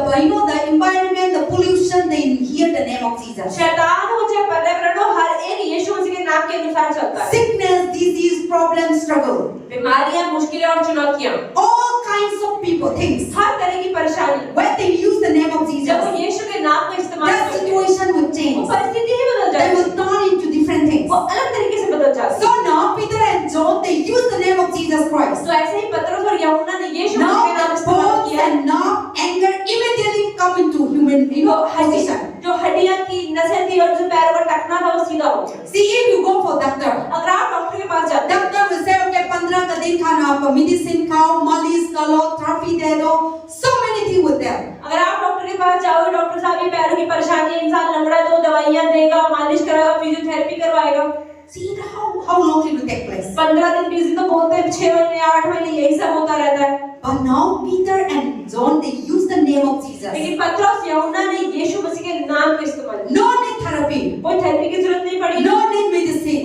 environment, the pollution, they hear the name of Jesus. शैतान हो चाहे पर्यावरण हो, हर एक यीशु मसीह के नाम के अनुसार चलता है। Sickness, disease, problem, struggle. बीमारियां, मुश्किलें और चुनौतियां, All kinds of people, things. हर तरह की परेशानी, When they use the name of जब Jesus, वो यीशु के नाम का इस्तेमाल that करते हैं, situation will वो change. परिस्थिति ही बदल They जाती है, will turn into different things. वो अलग तरीके से बदल जाती है। So now Peter and John, they use the name of Jesus Christ. तो ऐसे ही पतरस और यूहन्ना ने यीशु मसीह के Now नाम the इस्तेमाल bones किया। and nerve, anger immediately come into human, position. जो हड्डियां थी, नसें थी और जो पैरों का टखना था वो सीधा हो गया। See, if you go for doctor, अगर आप डॉक्टर के पास जाते हैं, doctor will say, okay, 15 का दिन खाना आपको medicine खाओ, मालिश करो, थेरेपी दे दो, so many things with them. अगर आप डॉक्टर के पास जाओगे, डॉक्टर साहब ये पैरों की परेशानी है, इंसान लंगड़ा है, तो दवाइयां देगा, मालिश कराएगा, फिजियोथेरेपी करवाएगा। See how long it will take place. 15 दिन 20 दिन तो बोलते हैं, 6 महीने 8 महीने यही सब होता रहता है। But now Peter and John, they use the name of Jesus. लेकिन पतरस यूहन्ना ने यीशु मसीह के नाम का इस्तेमाल किया। No need therapy, कोई थेरेपी की जरूरत नहीं पड़ी, no need medicine,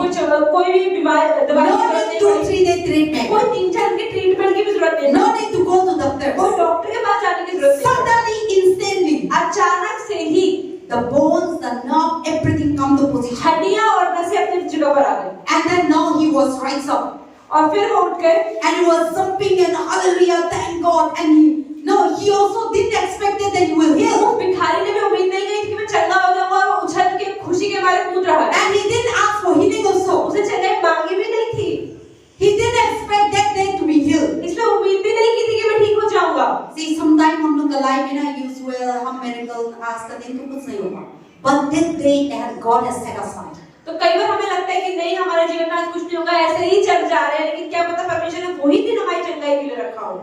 कोई भी बीमारी दवाई की no जरूरत need नहीं 2-3 पड़ी, day treatment, कोई 3-4 दिन की ट्रीटमेंट की भी जरूरत नहीं, no need to go to doctor. कोई डॉक्टर के पास जाने की जरूरत नहीं। Suddenly, instantly, अचानक से ही the bones, the nerve, everything come to position. हड्डियां और नसें अपनी जगह पर आ गई, And then now he was rise up और फिर वो उठ गए and he was jumping and hallelujah, thank God. And he also didn't expect that he will heal. उस भिखारी ने भी उम्मीद नहीं की कि मैं चंगा हो जाऊंगा, और वो उछल के खुशी के मारे कूद रहा है। And he didn't ask for healing also. उसे चंगाई मांगी भी नहीं थी, He didn't expect that day to be healed. इसलिए उम्मीद भी नहीं की थी कि मैं ठीक हो जाऊंगा। See, sometimes हम लोग का लाइफ में ना यूजुअल हम मेरेकल आज का दिन तो कुछ नहीं होगा. But that day that God has set aside. तो कई बार हमें लगता है कि नहीं, हमारे जीवन में आज कुछ नहीं होगा, ऐसे ही चल जा रहे हैं, लेकिन क्या पता परमेश्वर ने वही दिन हमारी चंगाई के लिए रखा हो।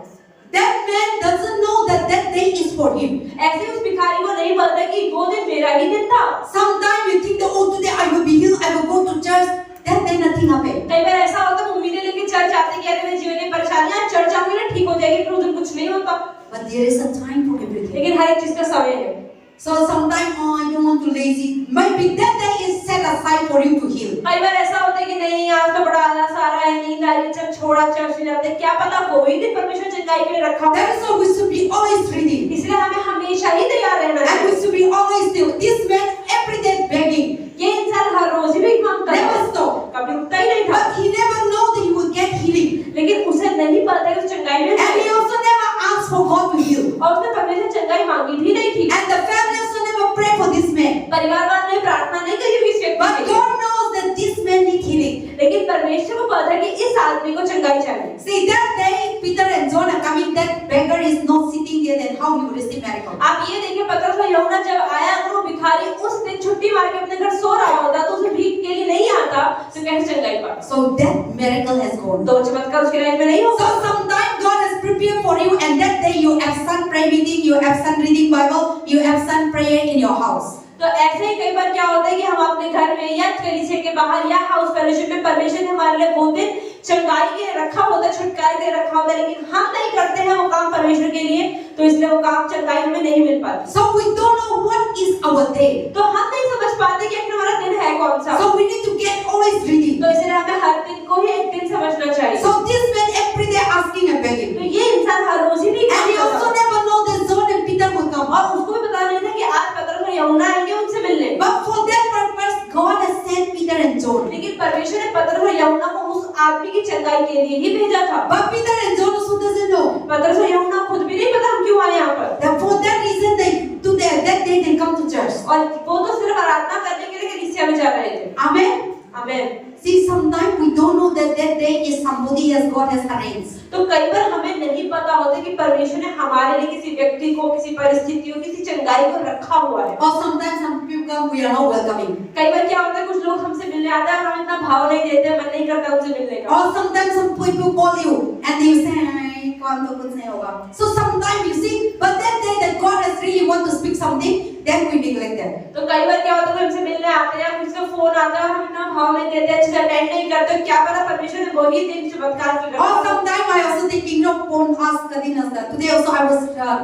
That man doesn't know that that day is for him. ऐसे उस भिखारी को नहीं पता कि वो दिन मेरा ही दिन था। Sometimes you think that oh today I will be healed, I will go to church. That day nothing happened. कई बार ऐसा होता है, उम्मीदें लेके चर्च आते हैं कि अरे मेरे जीवन में परेशानियां, चर्च आऊंगी ना ठीक हो जाएगी, फिर उस दिन कुछ नहीं होता। But there is a time for everything. लेकिन हर एक चीज का समय है। So sometimes I don't want to lazy. Maybe that day is set aside for you to heal. कई बार ऐसा होता है कि नहीं आज तो बड़ा आलस आ रहा है, नींद आ रही है, चल छोड़ा चर्च नहीं जाते, क्या पता कोई दिन परमेश्वर चंगाई के लिए रखा हो। That is why we should be always ready. इसलिए हमें हमेशा ही तैयार रहना And we चाहिए। should be always still. This man every day begging. ये इंसान हर रोज ही भीख मांगता Never है, stop. कभी रुकता ही नहीं था, But he never know that he will get healing. लेकिन उसे नहीं पता कि उस चंगाई में And he also never asked for God to heal. और उसने परमेश्वर चंगाई मांगी भी नहीं थी। And the family also never prayed for this man. परिवार वालों ने प्रार्थना नहीं करी होगी इस व्यक्ति But के लिए, God knows that this man need healing. लेकिन परमेश्वर को पता है कि इस आदमी को चंगाई चाहिए। See, that day Peter and John are coming. That beggar is not sitting there. Then how you receive miracle? आप ये देखिए, पतरस और यूहन्ना जब आया, अगर वो भिखारी उस दिन छुट्टी मार के अपने घर सो रहा होता तो उसे भीख के लिए नहीं आता, तो कैसे चंगाई पाता? So that miracle has gone. तो चमत्कार उसके लाइफ में नहीं होगा। So sometimes God has prepared for you, and that day you absent prayer meeting, you absent reading Bible, you absent prayer in your house. तो ऐसे ही कई बार क्या होता है कि हम अपने घर में या कलीसिया के बाहर या हाउस फेलोशिप में परमेश्वर ने हमारे लिए वो दिन चंगाई के लिए रखा होता है, छुटकारे के लिए रखा होता है, लेकिन हम नहीं करते हैं वो काम परमेश्वर के लिए, तो इसलिए वो काम चंगाई हमें नहीं मिल पाती। So we don't know what is our day. तो हम नहीं समझ पाते कि आखिर हमारा दिन है कौन सा। So we need to get always ready. तो इसलिए हमें हर दिन को ही एक दिन समझना चाहिए। So this man every day asking and begging. तो ये इंसान हर रोज ही भी And he also never know that John and Peter will come. और उसको भी पता नहीं था कि आज पतरस और यूहन्ना आएंगे उनसे मिलने। But for that purpose, God has sent Peter and John. लेकिन परमेश्वर ने लिए ही भेजा था। But Peter and John also doesn't know. पतरस और यूहन्ना खुद भी नहीं पता हम क्यों आए यहाँ पर। That for that reason that day they come to church. और वो तो सिर्फ आराधना करने के लिए कलीसिया में जा रहे थे। Amen. Amen. See, sometimes we don't know that day is somebody as God has arranged. तो कई बार हमें नहीं पता होता कि परमेश्वर ने हमारे लिए किसी व्यक्ति को, किसी परिस्थितियों, किसी चंगाई को रखा हुआ है। Or sometimes some people come, we are not welcoming. कई बार क्या होता है कुछ लोग हमसे मिलने आते हैं और हम इतना भाव नहीं देते, मन नहीं करता उनसे मिलने का। Or sometimes some people call you and they say, "कौन तो कुछ नहीं होगा." So sometimes you see, but that day that God has really want to speak something, then we neglect that. तो कई बार क्या होता है हमसे मिलने आते हैं, किसी का फोन आता है और हम इतना भाव नहीं देते, अच्छे से अटेंड नहीं करते, क्या पता परमेश्वर ने वही दिन चमत्कार की Or sometimes I also thinking, no phone ask कदी नजर. Today also I was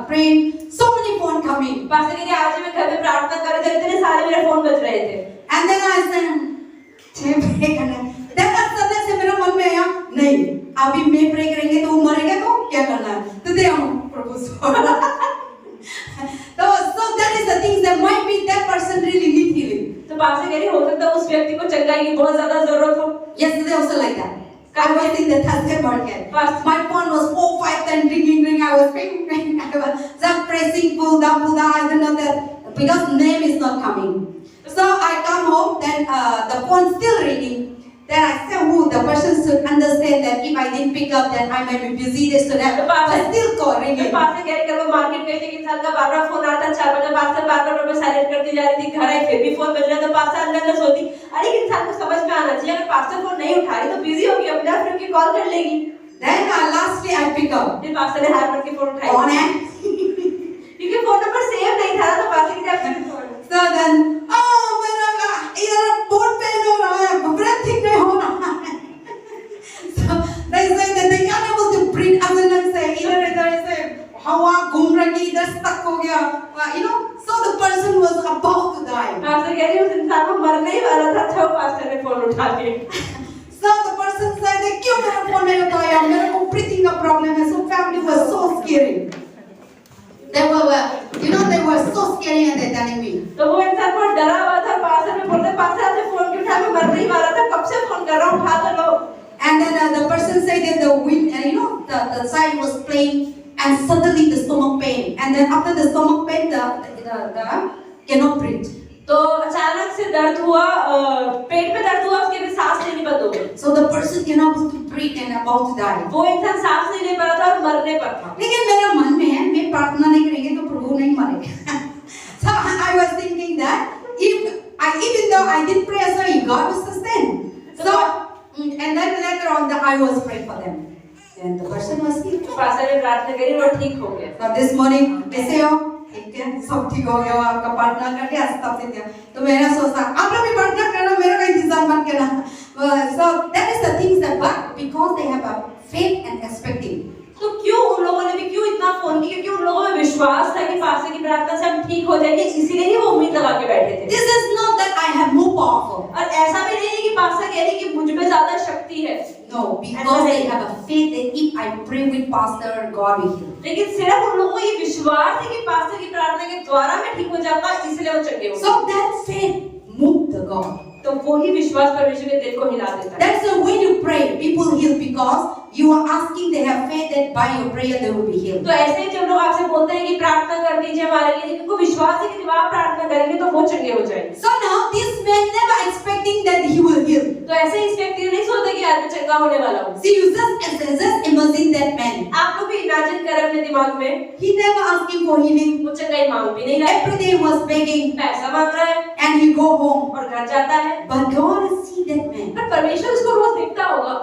praying, so many phone coming. Pastor के लिए आज मैं घर में प्रार्थना कर रहे थे, इतने सारे मेरे फोन बज रहे थे। And then I said, "छे pray करना." Then अचानक से मेरे मन में आया, नहीं, अभी मैं प्रे करेंगे तो वो मरेगा तो क्या करना है? Today I'm Prabhu So that is the things that might be that person really need healing. तो पास्टर कह रही हो सकता है उस व्यक्ति को चंगाई की बहुत ज्यादा जरूरत हो। Yesterday also like that. I was in the Thursday market. Pastor. My phone was 4, 5 times ringing. I was praying. I was just pressing, pull down. I don't know that because name is not coming. So I come home. Then the phone still ringing. Then I said, "Who the person should understand that if I didn't pick up, then I might be busy. They should have." Pastor. But still call ringing. Pastor कह रही कल वो market गई थी, इंसान का बार-बार phone आता, 4 बजे पास्टर बार-बार मैं साइलेंट करती जा रही थी, घर आई फिर भी फोन बज रहा था, पास्टर अंदर सोती। अरे इंसान को समझ में आना चाहिए अगर पास्टर फोन नहीं उठा रही तो बिजी होगी, अपने आप फिर कॉल कर लेगी। Then lastly I pick up. फिर पास्टर ने हाथ पकड़ के फोन उठाया। On it. क्योंकि फोन नंबर सेव नहीं था तो पास्टर के लिए फोन। So then, मेरा इधर फोन पे हो रहा है, ब्रेथ ठीक नहीं हो रहा है। So they say that they can't able to breathe. अचानक से इधर से हवा घूम रही, इधर stuck हो गया, So the person was about to die. Pastor कह रही उस इंसान को मरने ही वाला था, अच्छा पास्टर ने फोन उठा के। So the person said, क्यों मेरा फोन नहीं उठाया? मेरे को breathing का problem है. So family was so scary. They were so scary and they telling me. तो वो इंसान बहुत डरा हुआ था, पास्टर ने बोलते पास्टर आपने फोन क्यों उठाया? मैं मरने ही वाला था, कब से फोन कर रहा हूँ, उठा तो लो। And then the person said that the wind, the sign was playing, and suddenly the stomach pain. And then after the stomach pain, the cannot breathe. तो अचानक से दर्द हुआ, पेट में दर्द हुआ, उसके भी सांस लेनी बंद हो गई। So the person cannot able to breathe and about to die. वो इंसान सांस नहीं ले पा रहा था और मरने पर था। लेकिन मेरे मन में है, मैं प्रार्थना नहीं करेंगे तो प्रभु नहीं मरेगा। So I was thinking that even though I did pray, so God will sustain. So and then later on, I was praying for them. And the person was healed. Pastor ने प्रार्थना करी और ठीक हो गया। So this morning, कैसे हो? ठीक है, सब ठीक हो गया, आपका प्रार्थना करके सब ठीक है। तो मैंने सोचा, आप लोग भी प्रार्थना करना, मेरा का इंतजार मत करना। So that is the things that, but because they have a faith and expecting. तो क्यों उन लोगों ने भी क्यों इतना फोन किया? क्योंकि उन लोगों में विश्वास था कि पास्टर की प्रार्थना से हम ठीक हो जाएंगे, इसीलिए ही वो उम्मीद लगा के बैठे थे। This is not that I have more powerful. और ऐसा भी नहीं है कि पास्टर कह रही कि मुझ में ज्यादा शक्ति है। No, because they have a faith that if I pray with pastor, God will heal. लेकिन सिर्फ उन लोगों को ये विश्वास है कि पास्टर की प्रार्थना के द्वारा मैं ठीक हो जाऊंगा, इसलिए वो चंगे हो। So that faith moved the God. तो वही विश्वास परमेश्वर के दिल को हिला देता है। That's the way you pray, people heal because you are asking, they have faith that by your prayer they will be healed. तो ऐसे ही जब लोग आपसे बोलते हैं कि प्रार्थना कर दीजिए हमारे लिए, उनको विश्वास है कि जब आप प्रार्थना करेंगे तो वो चंगे हो जाएंगे। So now this man never expecting that he will heal. तो ऐसे इस व्यक्ति ने नहीं सोचा कि आज मैं चंगा होने वाला हूँ। See, you just imagine that man. आप लोग भी इमेजिन करें अपने दिमाग में, He never asking for healing. वो चंगाई मांग भी नहीं रहा है, Every day he was begging पैसा मांग रहा है and he go home. और घर जाता है। But God see that man पर परमेश्वर उसको रोज देखता होगा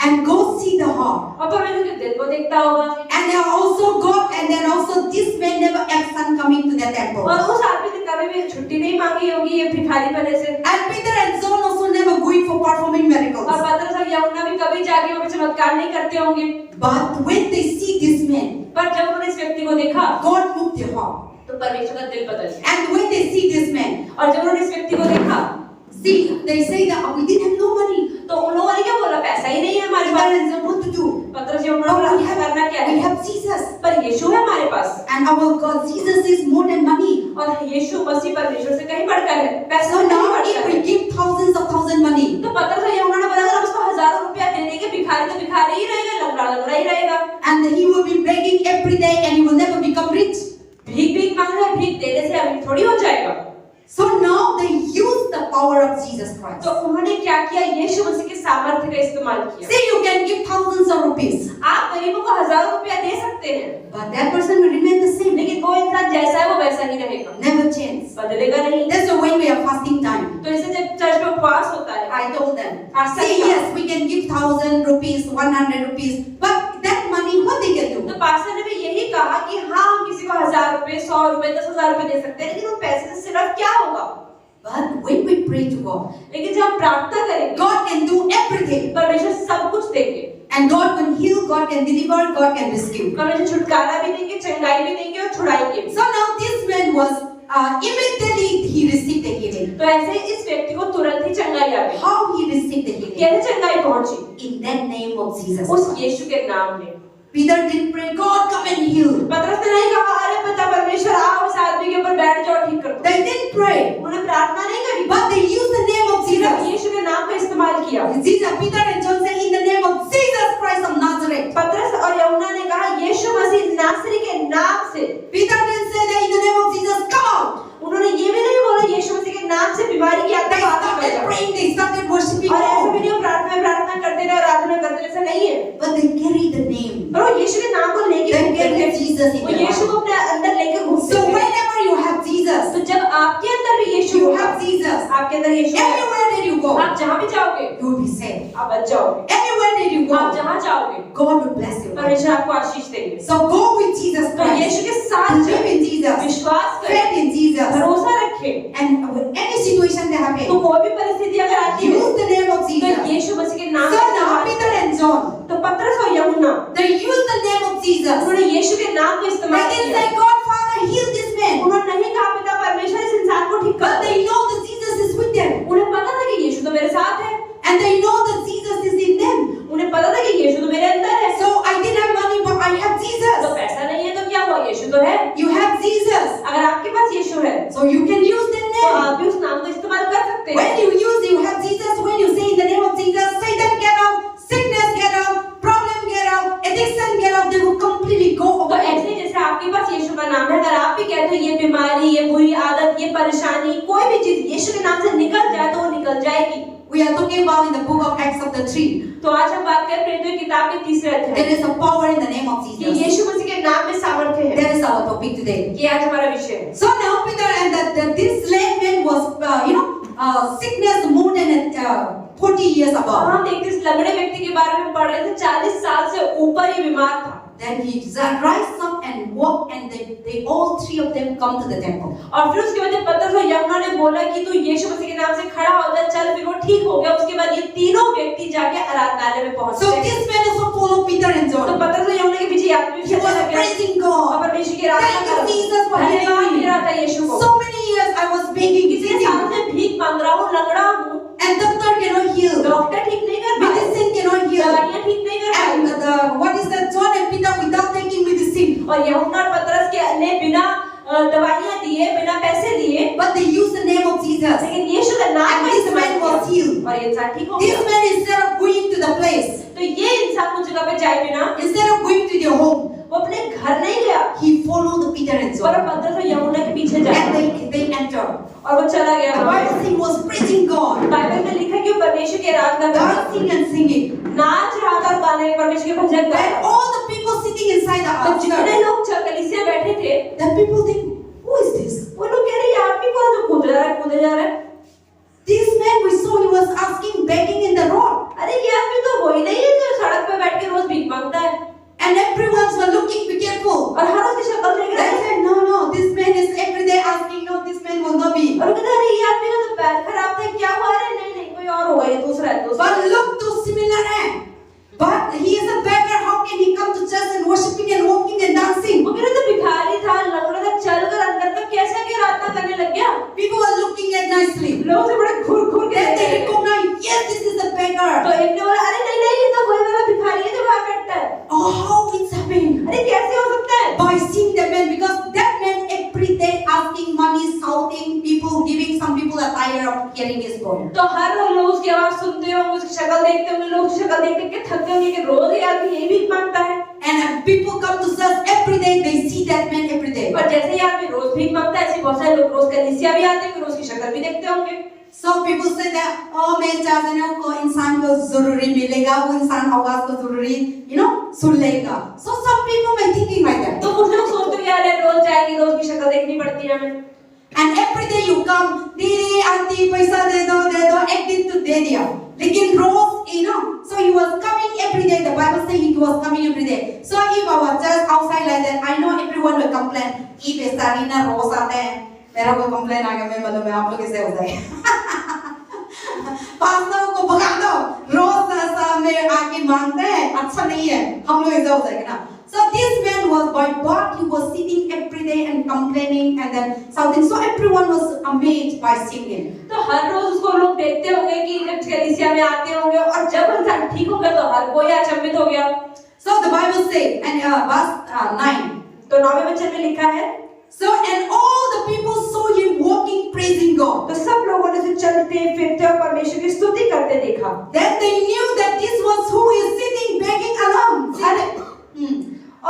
and God see the heart. और परमेश्वर के दिल को देखता होगा। And then also God, and then also this man never absent coming to the temple. और उस आदमी ने कभी भी छुट्टी नहीं मांगी होगी ये भिखारी पने से। And Peter and John also never going for performing miracles. और पतरस और यूहन्ना भी कभी जाके वहाँ पे चमत्कार नहीं करते होंगे। But when they see this man, पर जब उन्होंने इस व्यक्ति को देखा God moved their heart. तो परमेश्वर का दिल बदल गया। And when they see this man, और जब उन्होंने इस व्यक्ति को देखा see, they say that we didn't have no money. तो उन लोगों ने क्या बोला? पैसा ही नहीं है हमारे Peter pass. and John, what to do? पतरस यूहन्ना बोला We करना क्या है? have Jesus. पर यीशु है हमारे पास And our God, Jesus is more than money. और यीशु मसीह परमेश्वर से कहीं बढ़कर है, पैसा So नहीं now बढ़कर if है। we give thousands of money, तो पतरस और यूहन्ना ने बोला अगर उसको हजारों रुपया दे देंगे भिखारी तो भिखारी भिखारी ही रहेगा, लंगड़ा लंगड़ा ही रहेगा। And he will be begging every day and he will never become rich. भीख भीख मांग रहा है, भीख देने से अमीर थोड़ी हो जाएगा। So now they use the power of Jesus Christ. तो उन्होंने क्या किया? यीशु मसीह के सामर्थ्य का इस्तेमाल किया। Say you can give thousands of rupees, आप गरीबों को हजारों रुपया दे सकते हैं, but that person will remain the same, लेकिन वो इंसान जैसा है वो वैसा ही रहेगा, never change. बदलेगा नहीं। That's why when we are fasting time, तो इसे जब चर्च में उपवास होता है, I told them, Pastor say क्या? yes, we can give 1,000 rupees, 100 rupees, but that money, what they can तो do? पास्टर ने भी यही कहा कि हाँ हम किसी को 1000 रुपए, 100 रुपए, 10,000 रुपए दे सकते हैं, लेकिन उन पैसे से सिर्फ क्या होगा? But when we pray to God, लेकिन जब हम प्रार्थना करेंगे, God can do everything. परमेश्वर सब कुछ देंगे, And God can heal, God can deliver, God can rescue. परमेश्वर छुटकारा भी देंगे, चंगाई भी देंगे और छुड़ाएंगे। So now this man was immediately he received the healing. तो ऐसे इस व्यक्ति को तुरंत ही चंगाई आ गई। How he received the healing? कैसे चंगाई पहुंची? In that name of Jesus. उस यीशु के नाम में। Peter didn't pray, God come and heal. पतरस ने नहीं कहा, अरे पिता परमेश्वर आओ इस आदमी के ऊपर बैठ जाओ, ठीक कर दो। They didn't pray, उन्होंने प्रार्थना नहीं करी, but they used the name of सिर्फ Jesus. यीशु के नाम का इस्तेमाल किया। Jesus, Peter and John say, in the name of Jesus Christ of Nazareth. पतरस और यूहन्ना ने कहा, यीशु मसीह नासरी के नाम से। Peter didn't say that in the name of Jesus, come out. उन्होंने ये भी नहीं बोला यीशु मसीह के नाम से बीमारी की आत्मा They बाहर निकल started जाए। praying, they started worshiping और ऐसे भी God. नहीं वो प्रार्थना करते रहे, आराधना करते रहे, ऐसा नहीं है। But they carry the name. पर वो यीशु के नाम को लेके They घूमते carry थे। Jesus in वो their यीशु heart. को अपने अंदर लेके घूमते So थे। whenever you have Jesus, तो जब आपके अंदर भी यीशु you होगा, have Jesus. आपके अंदर यीशु होगा, Everywhere that you go, आप जहाँ भी जाओगे you will be saved. आप बच जाओगे। Everywhere that you आप go, जहाँ जाओगे God will bless you. परमेश्वर आपको आशीष देंगे। So go with Jesus तो Christ. यीशु के साथ Believe चलें, in Jesus. विश्वास करें, Faith in Jesus. भरोसा रखें। And with any situation that तो happens, कोई भी परिस्थिति अगर आती है use the name of तो Jesus. यीशु मसीह के नाम So का now इस्तेमाल Peter करें। and John, तो पतरस और यूहन्ना they used the name of Jesus. उन्होंने यीशु के नाम को They इस्तेमाल didn't किया। say, God, Father, heal this man. उन्होंने नहीं कहा पिता परमेश्वर इस इंसान को ठीक कर But they. they know that Jesus is with them. उन्हें पता था कि यीशु तो मेरे साथ है, And they know that Jesus is in them. उन्हें पता था कि यीशु तो मेरे अंदर है। So I didn't have money, but I have तो Jesus. पैसा नहीं है तो क्या हुआ, यीशु तो है। You have Jesus. अगर आपके पास यीशु है So you can use the तो name. आप भी उस नाम का इस्तेमाल कर सकते When हैं। you use, you have Jesus. When you say in the name of Jesus, Satan get out, sickness get out, problem get out, addiction get out, they will completely go तो away. ऐसे ही जैसे आपके पास यीशु का नाम है, अगर आप भी कहते हो ये बीमारी, ये बुरी आदत, ये परेशानी, कोई भी चीज यीशु के नाम से निकल जाए तो वो निकल जाएगी। We are talking about in the book of Acts of the 3. तो आज हम बात करें प्रेरितों की किताब के तीसरे There अध्याय is a power in the name of कि Jesus. यीशु मसीह के नाम में सामर्थ्य है। That is our topic today. ये आज हमारा विषय है। So now Peter and this lame man was, sickness more than 40 years और above. हम देखते इस लंगड़े व्यक्ति के बारे में पढ़ रहे थे, 40 साल से ऊपर ये बीमार था। Then he rise up and walk, and they all three of them come to the temple. और फिर उसके बाद पतरस और यूहन्ना ने बोला कि तू यीशु मसीह के नाम से खड़ा हो जा, चल। फिर वो ठीक हो गया। उसके बाद ये तीनों व्यक्ति जाके आराधनालय में पहुंचे। So this man also followed Peter and तो John. पतरस और यूहन्ना के पीछे ये आदमी He was चलने लगा praising और God. परमेश्वर की आराधना Thank कर you, Jesus, for धन्यवाद healing दे रहा me. था यीशु को। So many years I was begging, कितने साल से भीख मांग रहा हूँ, लंगड़ा हूँ, and doctor cannot heal. Doctor ठीक नहीं कर पाए, Medicine cannot heal. दवाइयाँ ठीक नहीं कर And pi. what is that? John and Peter without taking medicine, और यूहन्ना और पतरस के ने बिना दवाइयाँ दिए, बिना पैसे दिए, but they used the name of Jesus. लेकिन यीशु का नाम And का this इस्तेमाल man was किया healed. और ये इंसान ठीक हो This गया। man, instead of going to the place, तो ये इंसान उस जगह पे जाए बिना, instead of going to their home, वो अपने घर नहीं गया, he followed Peter and पर John, पतरस और यूहन्ना के पीछे and जाए they entered. और वो चला गया। The Bible says he was praising God, Bible में लिखा है कि वो परमेश्वर की आराधना कर रहा था, dancing and singing. नाच रहा था और गाने परमेश्वर के भजन गा When रहा था। all the people sitting inside the तो जितने church, लोग कलीसिया बैठे थे, the people think, who is this? वो लोग कह रहे हैं, ये आदमी कौन है जो कूद रहा है, कूदे जा रहा है? This man we saw, he was asking, begging in the road, अरे ये आदमी तो वही नहीं है जो सड़क पे बैठ के रोज भीख मांगता है। and everyone's were looking, be careful. और हर उसकी शक्ल देख They रहे हैं said, no, this man is every day asking, no, this man will not be. और वो कहते हैं, अरे ये आदमी का तो पैर खराब था, क्या हुआ? अरे नहीं कोई और होगा, ये दूसरा है, दूसरा But है। look to similar man. But he is a beggar. How can he come to church and worshiping and walking and dancing? वो कह रहे थे भिखारी था, लंगड़ा था, चलकर अंदर तक कैसे आके आराधना करने लग गया? People are looking at nicely. लोग से बड़े घूर के Then देख they रहे हैं। recognize, yes, this is a तो beggar. एक ने बोला, अरे नहीं ये तो वही वाला भिखारी है जो बाहर बैठता है। Oh, how it's happening? अरे कैसे हो सकता है? By seeing the man, because that man every day asking money, shouting, people giving, some people are are tired of hearing his voice. तो हर रोज लोग उसकी आवाज सुनते होंगे, उसकी शक्ल देखते होंगे, लोग उसकी शक्ल देख के थकते होंगे कि रोज ये आदमी यही भीख मांगता है। And people come to church every day, they see that man every day. और जैसे ही आदमी रोज भीख मांगता है, ऐसे बहुत सारे लोग रोज कलीसिया भी आते हैं, रोज की शक्ल भी देखते होंगे। So people say that, oh मैं चाहता हूँ को इंसान को जरूरी मिलेगा, वो इंसान आवाज को जरूरी, सुन लेगा. So some people may thinking like that. तो कुछ लोग सोचते हैं यार रोज जाएगी, रोज की शक्ल देखनी पड़ती है हमें। And every day you come, दीदी आंटी पैसा दे दो, एक दिन तो दे दिया. लेकिन रोज, so he was coming every day. The Bible says he was coming every day. So if our church outside like that, I know everyone will complain. If Estarina रोज आते हैं, मेरा कोई complain आ गया, मैं मतलब मैं आप लोग कैसे हो जाए? पास्टर को भगा दो, रोज ऐसा में आके मांगते हैं, अच्छा नहीं है, हम लोग ऐसा हो जाएगा ना. So this man was by birth, he was sitting every day and complaining and then shouting. So everyone was amazed by seeing him. तो हर रोज उसको लोग देखते होंगे कि जब कलीसिया में आते होंगे, और जब इंसान ठीक हो गया तो हर कोई अचंभित हो गया। So the Bible says, and verse 9. तो 9वें वचन में लिखा है, So and all the people saw him walking, praising God. तो सब लोगों ने उसे चलते फिरते और परमेश्वर की स्तुति करते देखा। Then they knew that this was who is sitting begging alone.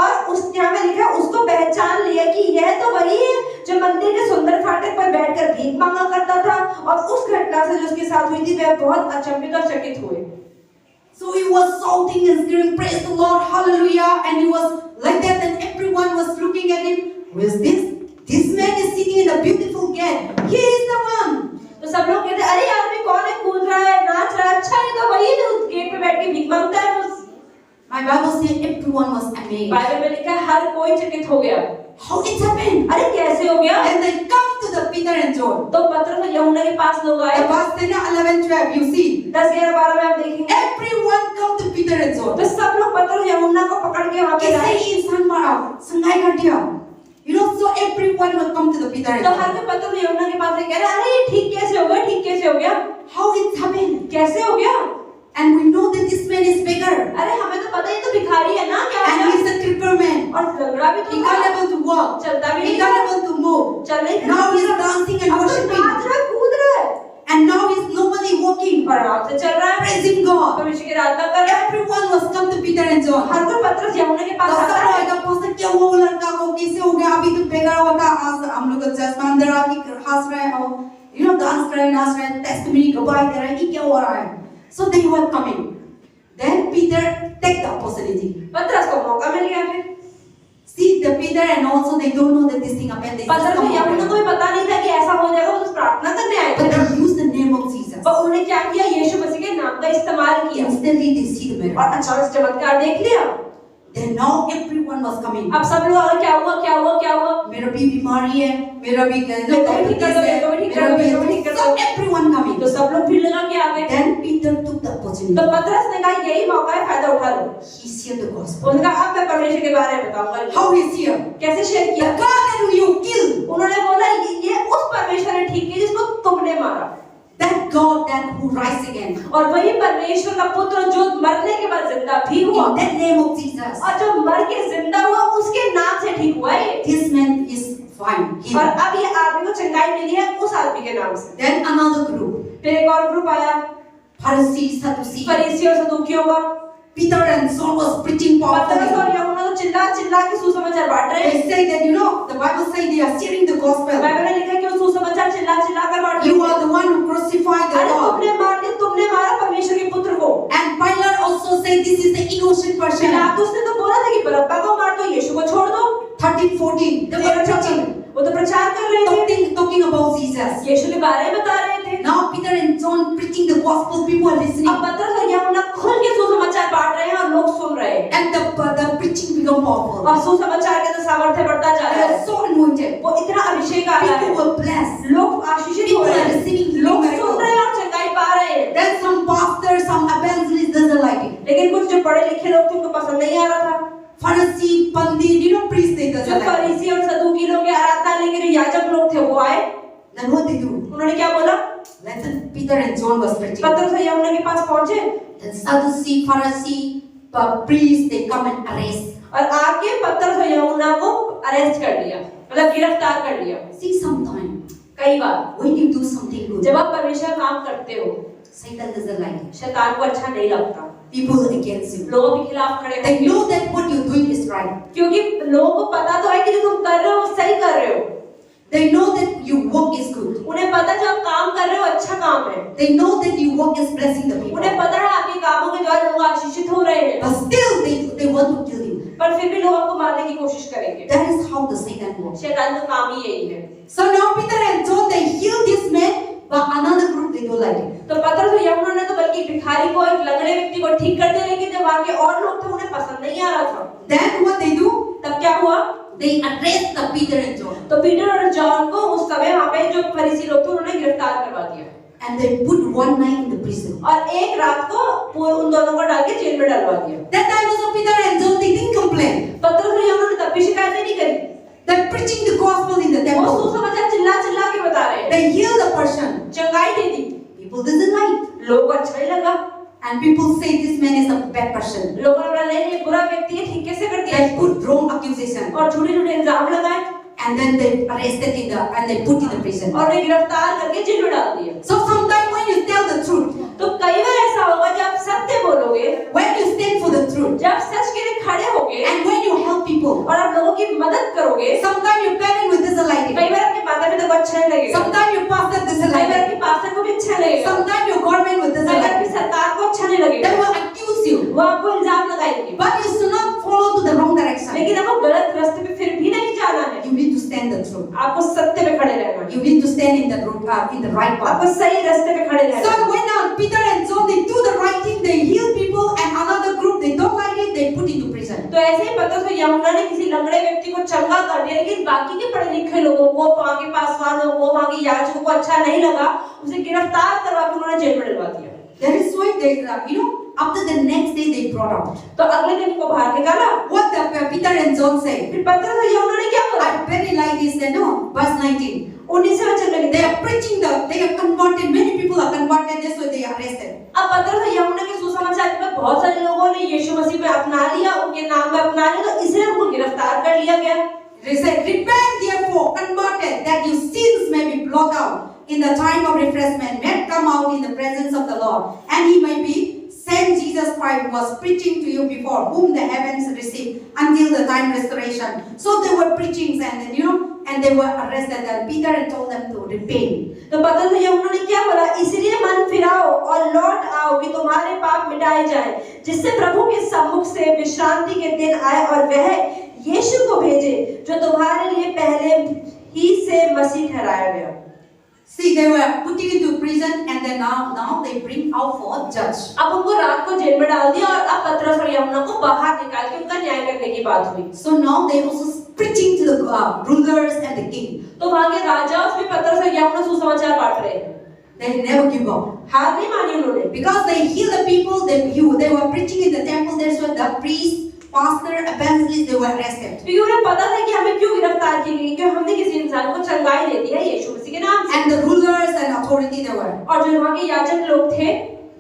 और उस यहाँ में लिखा, उसको पहचान लिया कि यह तो वही है जो मंदिर के सुंदर फाटक पर बैठकर भीख मांगा करता था, और उस घटना से जो उसके साथ हुई थी वह बहुत अचंभित और चकित हुए। So he was shouting and screaming, praise the Lord, hallelujah, and he was like that, and everyone was looking at him. Who is this? This man is sitting in a beautiful gate. He is the one. तो सब लोग कहते, अरे आदमी कौन है, कूद रहा है, नाच रहा है, अच्छा ये तो वही है जो उस गेट पे बैठ के भीख मांगता है। My Bible says everyone was amazed. Bible में लिखा है हर कोई चकित हो गया। How it happened? अरे कैसे हो गया? And they come to the Peter and John. तो पतरस और यूहन्ना के पास लोग आए। The verse 10, 11, 12, you see. 10, 11, 12 में आप देखेंगे। Everyone come to Peter and John. तो सब लोग पतरस और यूहन्ना को पकड़ के वहाँ पे लाए। कैसे इंसान मारा, संगाई कर दिया. So everyone will come to the Peter and तो John. हर कोई पतरस और यूहन्ना के पास कह रहा है, अरे ये ठीक कैसे हो गया, ठीक कैसे हो गया? How it happened? कैसे हो गया? And we know that this man is beggar. अरे हमें तो पता ही तो भिखारी है ना, क्या And he is a crippled man. और लंगड़ा भी तो He था। can't able to walk. चलता भी He नहीं can't था। able to move. चल नहीं Now he is dancing and अब तो worshiping. नाच रहा है, कूद रहा है, And now he is normally walking, और आराम से चल रहा है, praising God. परमेश्वर की आराधना कर रहा है। Everyone was come to Peter and John. हर कोई पतरस यूहन्ना के पास तो आता सब है। आएगा, पास्टर क्या हुआ वो लड़का को, कैसे हो गया, अभी तो बेगार होता, आज हम लोग चर्च में अंदर आके हंस रहे हैं और डांस कर रहे हैं, नाच रहे हैं, टेस्टिमनी गवाही दे रहे हैं, ये क्या हो रहा है? So they were coming. Then Peter take the opportunity. पतरस को मौका मिल गया फिर। See the Peter and also they don't know that this thing happened. They पतरस को यूहन्ना को भी पता नहीं था कि ऐसा हो जाएगा, वो तो प्रार्थना करने आए थे। But they use the name of Jesus. पर उन्होंने क्या किया, यीशु मसीह के नाम का इस्तेमाल किया, Instantly they see the miracle. और अचानक चमत्कार देख लिया। Then now everyone was coming. अब सब लोग आगे क्या हुआ, क्या हुआ, क्या हुआ? मेरा भी बीमारी है, मेरा भी ठीक कर दो। So everyone coming. तो सब लोग भीड़ लगा के आ गए। Then Peter took the opportunity. तो पतरस ने कहा यही मौका है, फायदा उठा लो। He shared the gospel. उन्होंने कहा अब मैं परमेश्वर के बारे में बताऊंगा। How he shared? कैसे शेयर The किया? God that you killed. उन्होंने बोला ये उस परमेश्वर ने ठीक किया जिसको तुमने मारा। That God that who rise again. और वही परमेश्वर का पुत्र जो मरने के बाद जिंदा भी हुआ। In that name of Jesus. और जो मर के जिंदा हुआ उसके नाम से ठीक हुआ ये। This man is fine. और अब ये आदमी को चंगाई मिली है उस आदमी के नाम से। Then another group. फिर एक और ग्रुप आया, Pharisees, Sadducees. फरीसी और सदूकियों का। Peter and John was preaching पतरस और powerfully. यूहन्ना तो चिल्ला के सुसमाचार बांट रहे हैं। They say that the Bible says they are sharing the gospel. Bible में लिखा है कि वो सुसमाचार चिल्ला कर बांट रहे You हैं। are the one who crucified the अरे Lord. तुमने मार दिया, तुमने मारा परमेश्वर के पुत्र को। And Pilate also said this is the innocent person. पिलातुस ने तो बोला था कि बरअब्बा को मार दो, यीशु को छोड़ दो। 13-14. They were preaching, वो तो प्रचार कर रहे थे, talking about Jesus. यीशु के बारे में बता रहे थे। Now Peter and John preaching the gospel. People are listening. अब पतरस और यूहन्ना खुल के सुसमाचार बांट रहे हैं और लोग सुन रहे हैं। And the preaching become powerful. और सुसमाचार का तो सामर्थ्य बढ़ता जा They रहा are है। so anointed. वो इतना अभिषेक आ रहा People है, were blessed. लोग आशीषित हो रहे हैं, लोग सुन रहे हैं और चंगाई पा रहे हैं। Then some pastors, some evangelists doesn't like it. लेकिन कुछ जो पढ़े लिखे लोग थे उनको पसंद नहीं आ रहा था। Pharisee, Pandit, priests they जो doesn't like it. फरीसी और सदूकी लोग के आराधना लेके जो याजक लोग थे वो आए। Then what they do? उन्होंने क्या बोला? Listen, Peter and John was preaching. पतरस और यूहन्ना के पास पहुंचे Then Sadducee, Pharisee, priests they come and arrest. और आके पतरस और यूहन्ना को अरेस्ट कर लिया, मतलब गिरफ्तार कर लिया। See sometime कई बार when you do something good, जब आप परमेश्वर का काम करते हो, Satan doesn't like it. शैतान को अच्छा नहीं लगता, People against you. लोगों के खिलाफ खड़े They होंगे, know that what you're doing is right. क्योंकि लोगों को पता तो है कि जो तुम कर रहे हो वो सही कर रहे हो। They know that your work is good. उन्हें पता जो आप काम कर रहे हो अच्छा काम है, They know that your work is blessing the people. उन्हें पता है आपके कामों के द्वारा लोग आशीषित हो रहे हैं, But still they want to kill you. पर फिर भी लोग आपको मारने की कोशिश करेंगे। That is how the Satan works. शैतान का काम ही यही है। So now Peter and John, they heal this man, but another group they don't like it. तो पतरस और यूहन्ना ने तो बल्कि भिखारी को, एक लंगड़े व्यक्ति को ठीक कर दिया, लेकिन जब वहाँ के और लोग थे उन्हें पसंद नहीं आ रहा था। Then what they do? तब क्या हुआ? They arrest the Peter and John. तो पीटर और जॉन को उस समय वहाँ पे जो फरीसी लोग थे उन्होंने गिरफ्तार करवा दिया And they put one night in the prison. और एक रात को उन दोनों को डाल के जेल में डलवा दिया। That time also Peter and John, they didn't complain. पतरस और यूहन्ना ने तब भी शिकायत नहीं करी। They're preaching the gospel in the वो temple. सुसमाचार चिल्ला के बता रहे हैं, They heal the person. चंगाई दे दी, People doesn't like. लोगों को अच्छा नहीं लगा, And people say this man is a bad person. लोगों ने बोला नहीं ये बुरा व्यक्ति है, ठीक कैसे कर दिया, They put wrong accusation. और झूठे इल्जाम लगाए And then they arrested and they put in the prison. और उन्हें गिरफ्तार करके जेल में डाल दिया। So sometimes when you tell the truth, तो कई बार ऐसा होगा जब सत्य बोलोगे, when you stand for the truth, जब सच के लिए खड़े होगे and when you help people, और आप लोगों की मदद करोगे, sometimes your parent will dislike कई it. बार अपने माता पिता को अच्छा नहीं लगेगा, Sometimes your pastor कई dislike बार it. अपने पास्टर को भी अच्छा नहीं लगेगा, Sometimes your government will कई बार dislike अपनी it. सरकार को अच्छा नहीं They लगेगा, will accuse you. वो आपको इल्जाम लगाएंगे, But you should not follow to the wrong direction. लेकिन आपको गलत रास्ते पे फिर भी नहीं जाना है। You need to stand the truth. आपको सत्य पे खड़े रहना है, You need to stand in the right path. आपको सही रास्ते पे खड़े रहना So है। when Peter and John, they do the right thing, they heal people, and another group they don't like it, they put into prison. तो ऐसे ही पतरस और यूहन्ना ने किसी लंगड़े व्यक्ति को चंगा कर दिया, लेकिन बाकी के पढ़े लिखे लोगों को, वहाँ के पासवान लोगों को, वहाँ के याजकों को अच्छा नहीं लगा, उसे गिरफ्तार करवा के उन्होंने जेल में डलवा दिया। That is why they, after the next day they brought out. तो अगले दिन को बाहर निकाला। What the Peter and John say? फिर पतरस और यूहन्ना ने क्या बोला? I very like this. Verse 19. 19वें वचन में They are preaching they are converted. Many people are converted. That's why they are arrested. अब पतरस और यूहन्ना के सुसमाचार के बाद बहुत सारे लोगों ने यीशु मसीह पे अपना लिया, उनके नाम में अपना लिया, तो इसलिए उनको गिरफ्तार कर लिया गया। They said, repent therefore, converted, that your sins may be blotted out in the time of refreshment, may come out in the presence of the Lord, and he may be sent Jesus Christ, who was preaching to you before, whom the heavens received until the time restoration. So they were preaching, and then and they were arrested, and Peter told them to repent. तो पतरस और यूहन्ना ने क्या बोला? इसलिए मन फिराओ और लौट आओ कि तुम्हारे पाप मिटाए जाएं, जिससे प्रभु के सम्मुख से विश्रांति के दिन आए, और वह यीशु को भेजे जो तुम्हारे लिए पहले ही से मसीह ठहराया गया। See, they were putting into prison, and then now they bring out for judge. अब उनको रात को जेल में डाल दिया, और अब पतरस और यूहन्ना को बाहर निकाल के उनका न्याय करने की बात हुई। So now they also preaching to the rulers and the king. तो वहाँ के राजा उसमें पतरस और यूहन्ना सुसमाचार बांट रहे हैं। They never give up. हार नहीं मानी उन्होंने, Because they heal the people, they were preaching in the temple. That's why the priest, pastor, evangelists, they were arrested. क्योंकि उन्हें पता था कि हमें क्यों गिरफ्तार की गई, क्योंकि हमने किसी इंसान को चंगाई दे दी है यीशु मसीह के नाम से। And the rulers and authority they were. और जो वहाँ के याजक लोग थे,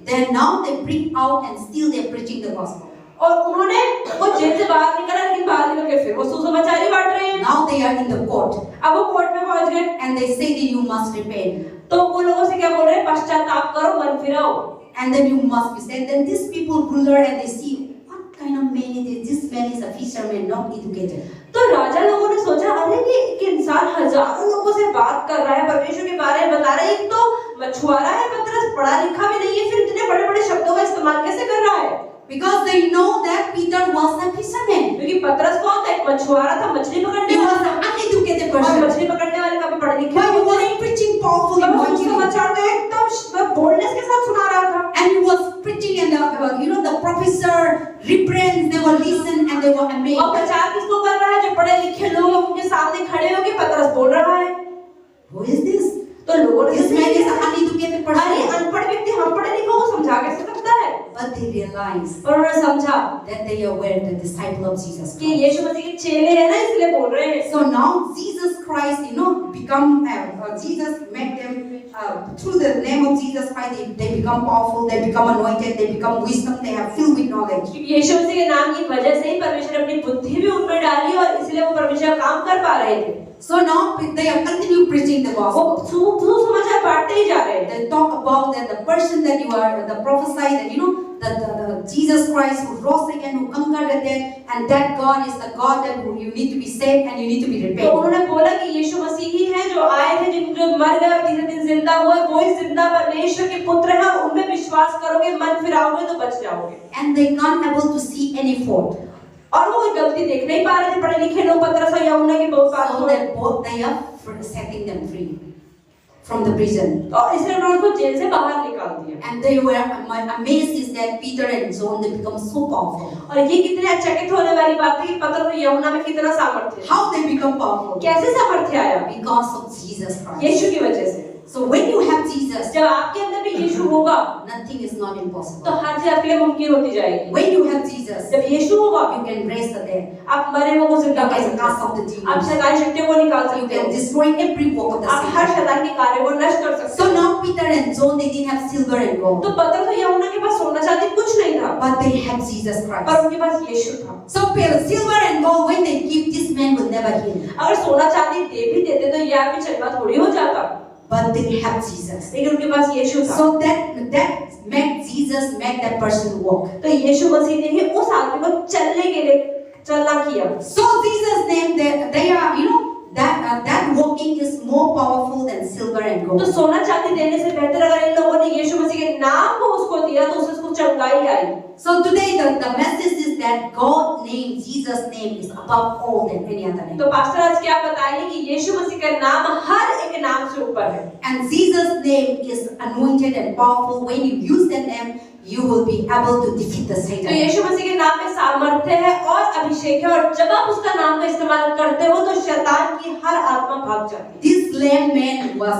Then now they bring out and still they are preaching the gospel. और उन्होंने वो जेल से बाहर निकला, लेकिन बाहर निकल के फिर वो सुसमाचार ही बांट रहे हैं। Now they are in the court, अब वो कोर्ट में पहुंच गए, and they say that you must repent, तो वो लोगों से क्या बोल रहे हैं? पश्चाताप करो, मन फिराओ। and then you must be saved. Then these people ruler and they see what kind of man it is. This man is a fisherman, not educated. तो राजा लोगों ने सोचा, अरे ये एक इंसान हजारों लोगों से बात कर रहा है, परमेश्वर के बारे में बता रहा है, एक तो मछुआरा है, पतरस पढ़ा लिखा भी नहीं है, फिर इतने बड़े-बड़े शब्दों का इस्तेमाल कैसे कर रहा है? Because they know that Peter was a fisherman. क्योंकि पतरस कौन था? एक मछुआरा था, मछली पकड़ने He was वाला। an uneducated और person. मछली पकड़ने वाले कभी पढ़े लिखे But he होते was नहीं। preaching powerfully, और वो mightily. सुसमाचार तो एकदम बोल्डनेस के साथ सुना रहा था। And he was preaching, and the professor reprends. They were listen and they were और amazed. प्रचार किसको कर रहा है? जो पढ़े लिखे लोग उनके सामने खड़े होके पतरस बोल रहा है। Who is this? तो लोगों ने This man is an uneducated अरे person. अनपढ़ व्यक्ति हम पढ़े लिखों को समझा कैसे सकता है? But they realized और उन्होंने समझा that they were the disciple of Jesus कि Christ. यीशु मसीह के चेले हैं ना, इसलिए बोल रहे हैं। So now Jesus Christ, become Jesus make them through the name of Jesus Christ. They become powerful. They become anointed. They become wisdom. They are filled with knowledge. क्योंकि यीशु मसीह के नाम की वजह से ही परमेश्वर ने अपनी बुद्धि भी उनमें डाली, और इसलिए वो परमेश्वर का काम कर पा रहे थे। So now they are continue preaching the वो gospel. सुसमाचार बांटते ही जा रहे हैं। They talk about that the person that you are, the prophesy that the Jesus Christ who rose again, who conquered the dead, and that God is the God that who you need to be saved and you need to be तो repentant. उन्होंने बोला कि यीशु मसीह ही है जो आए थे, जो मर गए और तीसरे दिन जिंदा हुए, वो ही जिंदा परमेश्वर के पुत्र हैं, और उनमें विश्वास करोगे, मन फिराओगे तो बच जाओगे। And they can't able to see any fault. और वो कोई गलती देख नहीं पा रहे थे, पढ़े लिखे लोग पतरस और यूहन्ना की बहुत बात So हो that both they are setting them free from the prison. और इसलिए उन्होंने उनको जेल से बाहर निकाल दिया। And they were amazed is that Peter and John they become so powerful. और ये कितने आश्चर्यचकित होने वाली बात है कि पतरस और यूहन्ना में कितना सामर्थ्य है। How they become powerful? कैसे सामर्थ्य आया? Because of Jesus Christ. यीशु की वजह से। So when you have Jesus, जब आपके अंदर भी यीशु होगा, nothing is not तो impossible. हर चीज आपके लिए मुमकिन होती जाएगी। When you have Jesus, जब यीशु होगा, you can raise the dead. आप मरे हुए को जिंदा You कर can सकते cast हैं, out the आप demons. शैतानी शक्तियों को निकाल You सकते can हो, destroy every work of the आप हर Satan. शैतान के कार्य को नष्ट कर सकते So हो। now Peter and John they didn't have silver and gold, तो पतरस और यूहन्ना के पास सोना चांदी कुछ नहीं था, but they had Jesus पर Christ. उनके पास यीशु था। So silver and gold when they give, this man will never heal. अगर सोना चांदी दे भी देते तो ये आदमी चंगा थोड़ी हो जाता, But they have Jesus. लेकिन उनके पास यीशु था। So that make Jesus make that person walk. तो यीशु मसीह ने ही उस आदमी को चलने के लिए चलना किया। So Jesus' name they are that walking is more powerful than silver and तो gold. सोना चांदी देने से बेहतर अगर इन लोगों ने यीशु मसीह के नाम को उसको दिया तो उससे उसको चंगाई आई। So today the message is that God name, Jesus name is above all than any other name. तो पास्टर आज क्या बताएंगे कि यीशु मसीह का नाम हर एक नाम से ऊपर है। And Jesus name is anointed and powerful. When you use that name, you will be able to defeat the तो Satan. यीशु मसीह के नाम में सामर्थ्य है और अभिषेक है, और जब आप उसका नाम का इस्तेमाल करते हो तो शैतान की हर आत्मा भाग जाती है। This lame man was,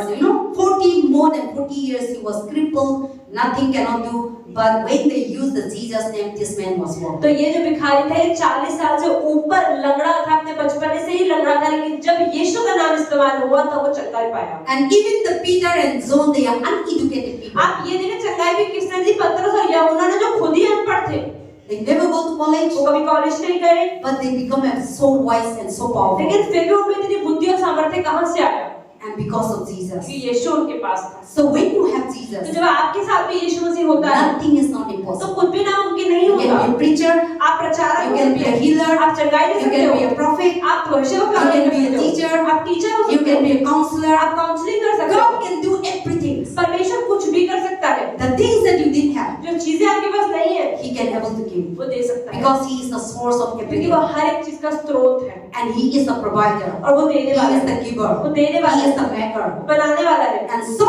more than 40 years he was crippled, nothing cannot do. But when they used the Jesus name, this man was walking. तो ये जो भिखारी था ये 40 साल से ऊपर लंगड़ा था, अपने बचपन से ही लंगड़ा था, लेकिन जब यीशु का नाम इस्तेमाल हुआ तो वो चंगाई पाया। And even the Peter and John, they are uneducated people. आप ये देखें चंगाई भी किसने दी? पतरस और यूहन्ना ने, जो खुद ही अनपढ़ थे, They never go to college, वो कभी कॉलेज नहीं गए, but they become so wise and so powerful. लेकिन फिर भी उनमें इतनी बुद्धि और सामर्थ्य कहाँ से आया? And because of Jesus. कि यीशु उनके पास था। So when you have तो Jesus, जब आपके साथ भी यीशु मसीह होता है nothing is not तो impossible. कुछ भी नामुमकिन नहीं You होगा। can be a preacher, आप प्रचारक you हो can be सकते a हैं, healer, आप चंगाई दे you सकते can be हो, a prophet, आप भविष्यवाणी you can be a कर सकते teacher, हो, आप टीचर हो you सकते can हो, be a counselor. आप काउंसलिंग कर सकते हो। God can do everything. परमेश्वर कुछ भी कर सकता है। The things that you didn't have, जो चीजें आपके पास नहीं है He can able to give. वो दे सकता है, Because He is the source of क्योंकि everything. वो हर एक चीज का स्रोत है And He is the provider. और वो देने He वाला is the है, giver. वो देने वाला He is है, the maker. वो बनाने वाला है। And so,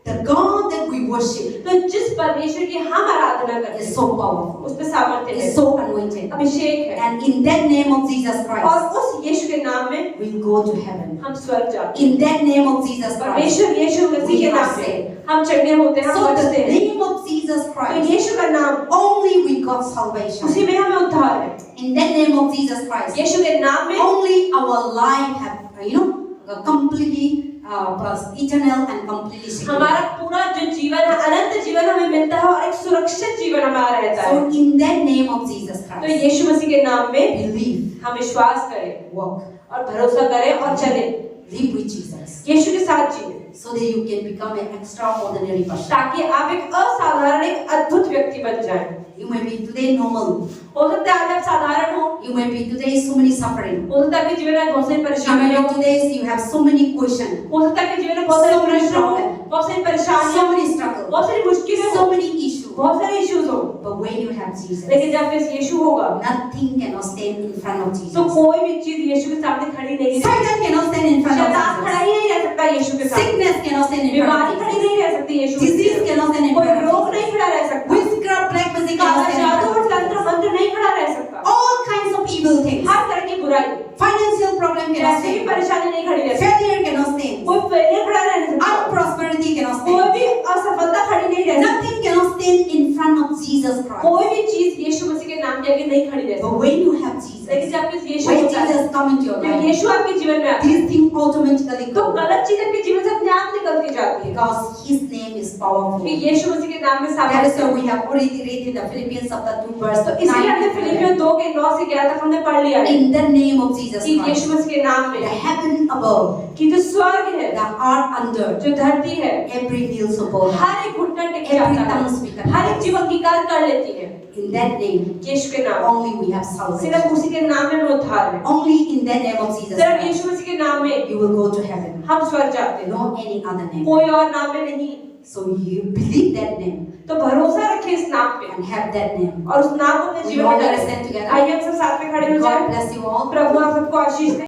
the God that we worship तो जिस परमेश्वर की हम आराधना करते is हैं so powerful. उसमें सामर्थ्य है, Is so anointed. अभिषेक है, And in that name of Jesus और Christ, उस यीशु के नाम में we'll go to heaven. हम स्वर्ग जाते हैं। In that name of Jesus Christ. परमेश्वर यीशु मसीह के नाम से हम चंगे होते हैं, हम So the बचते हैं। name of Jesus तो Christ, यीशु का नाम, only we got salvation. उसी में हमें उद्धार है। In that name of Jesus Christ, यीशु के नाम में only our life have, completely eternal and completely secure. हमारा पूरा जो जीवन है, अनंत जीवन हमें मिलता है और एक सुरक्षित जीवन हमारा रहता है। So in that name of Jesus तो Christ, यीशु मसीह के नाम में believe, हम विश्वास करें walk, और भरोसा करें और चलें, live with Jesus, यीशु के साथ जिए, so that you can become an extraordinary person. ताकि आप एक असाधारण, एक अद्भुत व्यक्ति बन जाएं। You may be today normal. हो सकता है आज आप साधारण हो, You may be today so many suffering. हो सकता है आपके जीवन में बहुत सारी You परेशानियां may हो, be today you have so many questions, हो सकता है आपके जीवन में बहुत सारे So many प्रश्न हो, problems. बहुत सारी परेशानियां, so many struggles, बहुत सारी मुश्किलें so हो, many issues. बहुत सारे इश्यूज हो, But when you have Jesus, लेकिन जब फिर यीशु होगा nothing cannot stand in front of तो Jesus. कोई भी चीज यीशु के सामने खड़ी नहीं रह सकती। Satan cannot stand in front of शैतान खड़ा Jesus. ही नहीं रह सकता यीशु के सामने, Sickness cannot stand in बीमारी front खड़ी of नहीं रह सकती यीशु के Jesus. Disease सामने, cannot stand in कोई front रोग of नहीं Jesus. खड़ा रह सकता, Witchcraft, black magic काला cannot stand in जादू front और of तंत्र Jesus. मंत्र नहीं खड़ा रह सकता, All kinds of evil things. हर तरह की बुराई, Financial problem cannot पैसे की stand. परेशानी नहीं खड़ी रह सकती, Failure cannot stand. कोई फेलियर खड़ा रह नहीं सकता, Unprosperity cannot कोई stand. भी असफलता खड़ी नहीं रह सकती, Nothing cannot stand in front of Jesus Christ. कोई भी चीज यीशु मसीह के नाम के आगे नहीं खड़ी रह सकती। But when you have Jesus, Jesus, लेकिन जब यीशु when होता है, Jesus come into your जब life, यीशु आपके जीवन में आता है, these things automatically तो go गलत चीज आपके जीवन से अपने आप निकलती जाती है, because His name is कि powerful. यीशु मसीह के नाम में That सामर्थ्य is why we have already read in the Philippians chapter 2 verse तो इसलिए हमने 9. फिलिपियों 2 के 9 से 11 तक हमने पढ़ लिया है In the name of Jesus कि Christ, यीशु मसीह के नाम the में heaven above, कि जो स्वर्ग है, the earth under, जो धरती है, every knee shall bow, हर एक घुटना टेक every जाता tongue है, speak. हर एक जीव अंगीकार कर लेती है In that name, यीशु के नाम, only we have salvation. सिर्फ उसी के नाम में उद्धार है, Only in the name of Jesus सिर्फ Christ, यीशु मसीह के नाम में you will go to heaven. हम स्वर्ग जाते हैं, No any other name. कोई और नाम में नहीं। So you believe that name तो भरोसा रखें इस नाम पे and have that name. और उस नाम को अपने We जीवन all में let us डालें। stand together. आइए हम सब साथ में खड़े हो God जाएं। bless you all. प्रभु आप सबको आशीष दे।